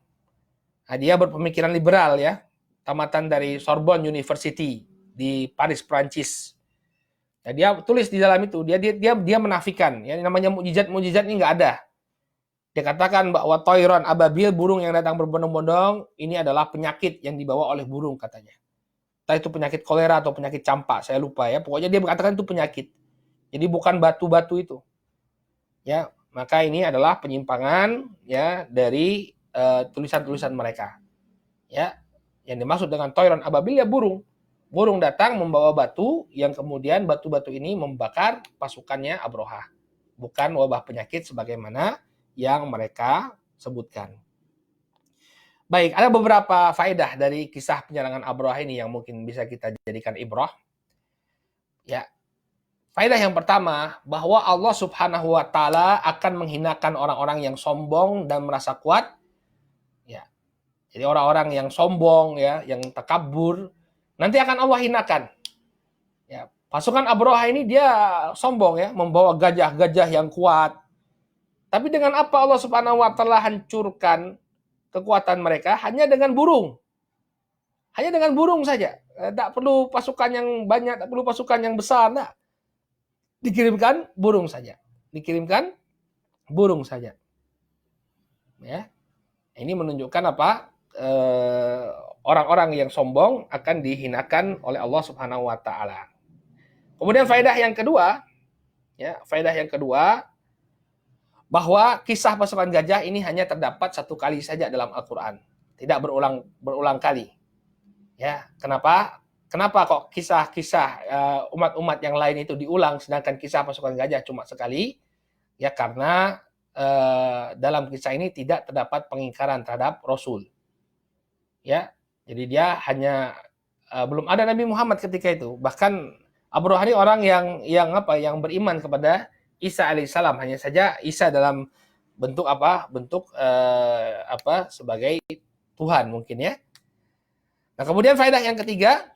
Nah, dia berpemikiran liberal, ya, tamatan dari Sorbonne University di Paris, Prancis. Ya, dia tulis di dalam itu, dia menafikan, ya, namanya mukjizat ini nggak ada. Dia katakan bahwa Toiron ababil, burung yang datang berbondong-bondong, ini adalah penyakit yang dibawa oleh burung katanya. Entah itu penyakit kolera atau penyakit campak, saya lupa ya. Pokoknya dia mengatakan itu penyakit. Jadi bukan batu-batu itu. Ya, maka ini adalah penyimpangan ya dari tulisan-tulisan mereka. Ya, yang dimaksud dengan Toiron ababil ya burung. Burung datang membawa batu yang kemudian batu-batu ini membakar pasukannya Abroha. Bukan wabah penyakit sebagaimana yang mereka sebutkan. Baik, ada beberapa faedah dari kisah penyerangan Abroha ini yang mungkin bisa kita jadikan ibrah. Ya. Faedah yang pertama, bahwa Allah Subhanahu wa taala akan menghinakan orang-orang yang sombong dan merasa kuat. Ya. Jadi orang-orang yang sombong ya, yang takabur, nanti akan Allah hinakan. Ya, pasukan Abroha ini dia sombong ya, membawa gajah-gajah yang kuat. Tapi dengan apa Allah Subhanahu wa taala hancurkan kekuatan mereka? Hanya dengan burung. Hanya dengan burung saja. Tidak perlu pasukan yang banyak, tidak perlu pasukan yang besar. Nah, dikirimkan burung saja. Dikirimkan burung saja. Ya. Ini menunjukkan apa? Orang-orang yang sombong akan dihinakan oleh Allah Subhanahu wa taala. Kemudian faedah yang kedua, ya, bahwa kisah pasukan gajah ini hanya terdapat satu kali saja dalam Al-Qur'an, tidak berulang kali. Ya, kenapa? Kenapa kok kisah-kisah umat-umat yang lain itu diulang sedangkan kisah pasukan gajah cuma sekali? Ya karena dalam kisah ini tidak terdapat pengingkaran terhadap Rasul. Ya, jadi dia hanya belum ada Nabi Muhammad ketika itu. Bahkan Abu Rohani orang yang beriman kepada Isa alaihissalam, hanya saja Isa dalam bentuk sebagai Tuhan mungkin ya. Nah, kemudian faedah yang ketiga,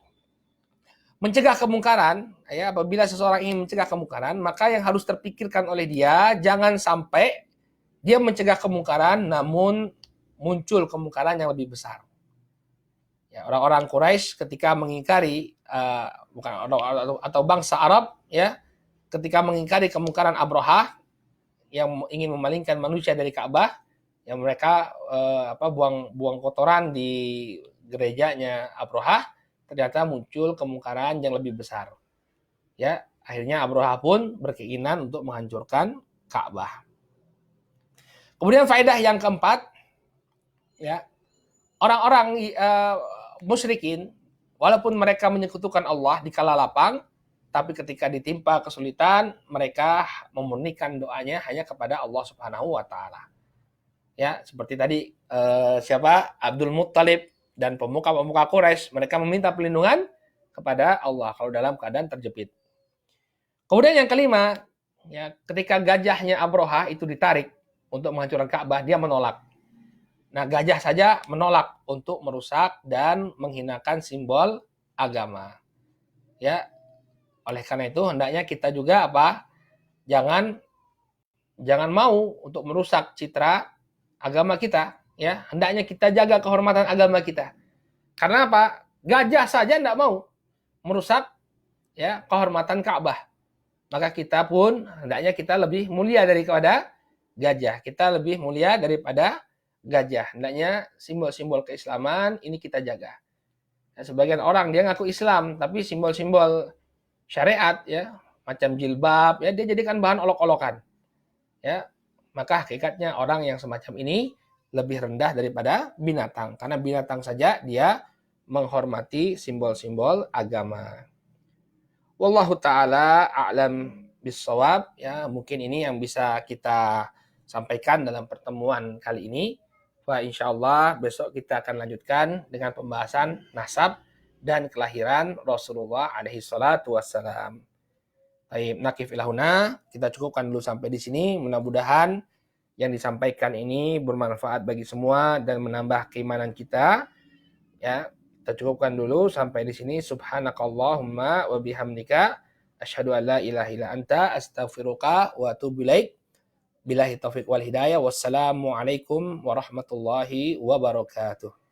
mencegah kemungkaran. Ya, apabila seseorang ingin mencegah kemungkaran, maka yang harus terpikirkan oleh dia, jangan sampai dia mencegah kemungkaran namun muncul kemungkaran yang lebih besar. Ya, orang-orang Quraisy ketika mengingkari atau bangsa Arab ya, ketika mengingkari kemungkaran Abraha yang ingin memalingkan manusia dari Ka'bah, yang mereka buang kotoran di gerejanya Abraha, ternyata muncul kemungkaran yang lebih besar. Ya, Akhirnya Abraha pun berkeinginan untuk menghancurkan Ka'bah. Kemudian faedah yang keempat, ya, orang-orang musyrikin, walaupun mereka menyekutukan Allah di kala lapang, tapi ketika ditimpa kesulitan, mereka memurnikan doanya hanya kepada Allah Subhanahu wa taala. Ya, seperti tadi siapa? Abdul Muttalib dan pemuka-pemuka Quraisy, mereka meminta perlindungan kepada Allah kalau dalam keadaan terjepit. Kemudian yang kelima, ya, ketika gajahnya Abraha itu ditarik untuk menghancurkan Ka'bah, dia menolak. Nah, gajah saja menolak untuk merusak dan menghinakan simbol agama. Ya, oleh karena itu hendaknya kita juga apa? Jangan mau untuk merusak citra agama kita, ya. Hendaknya kita jaga kehormatan agama kita. Karena apa? Gajah saja tidak mau merusak, ya, kehormatan Ka'bah. Maka kita pun hendaknya kita lebih mulia daripada gajah. Kita lebih mulia daripada gajah. Hendaknya simbol-simbol keislaman ini kita jaga. Ya, sebagian orang dia ngaku Islam, tapi simbol-simbol syariat, ya, macam jilbab, ya, dia jadikan bahan olok-olokan. Ya, maka hakikatnya orang yang semacam ini lebih rendah daripada binatang. Karena binatang saja dia menghormati simbol-simbol agama. Wallahu ta'ala a'lam bissawab. Ya, mungkin ini yang bisa kita sampaikan dalam pertemuan kali ini. Wa insyaallah besok kita akan lanjutkan dengan pembahasan nasab dan kelahiran Rasulullah alaihi salatu wassalam. Baik, nakif ilahuna, kita cukupkan dulu sampai di sini. Mudah-mudahan yang disampaikan ini bermanfaat bagi semua dan menambah keimanan kita. Ya, kita cukupkan dulu sampai di sini. Subhanakallahumma wa bihamdika asyhadu an la ilaha illa anta astaghfiruka wa atubu ilaik. Billahi taufiq wal hidayah. Wassalamualaikum warahmatullahi wabarakatuh.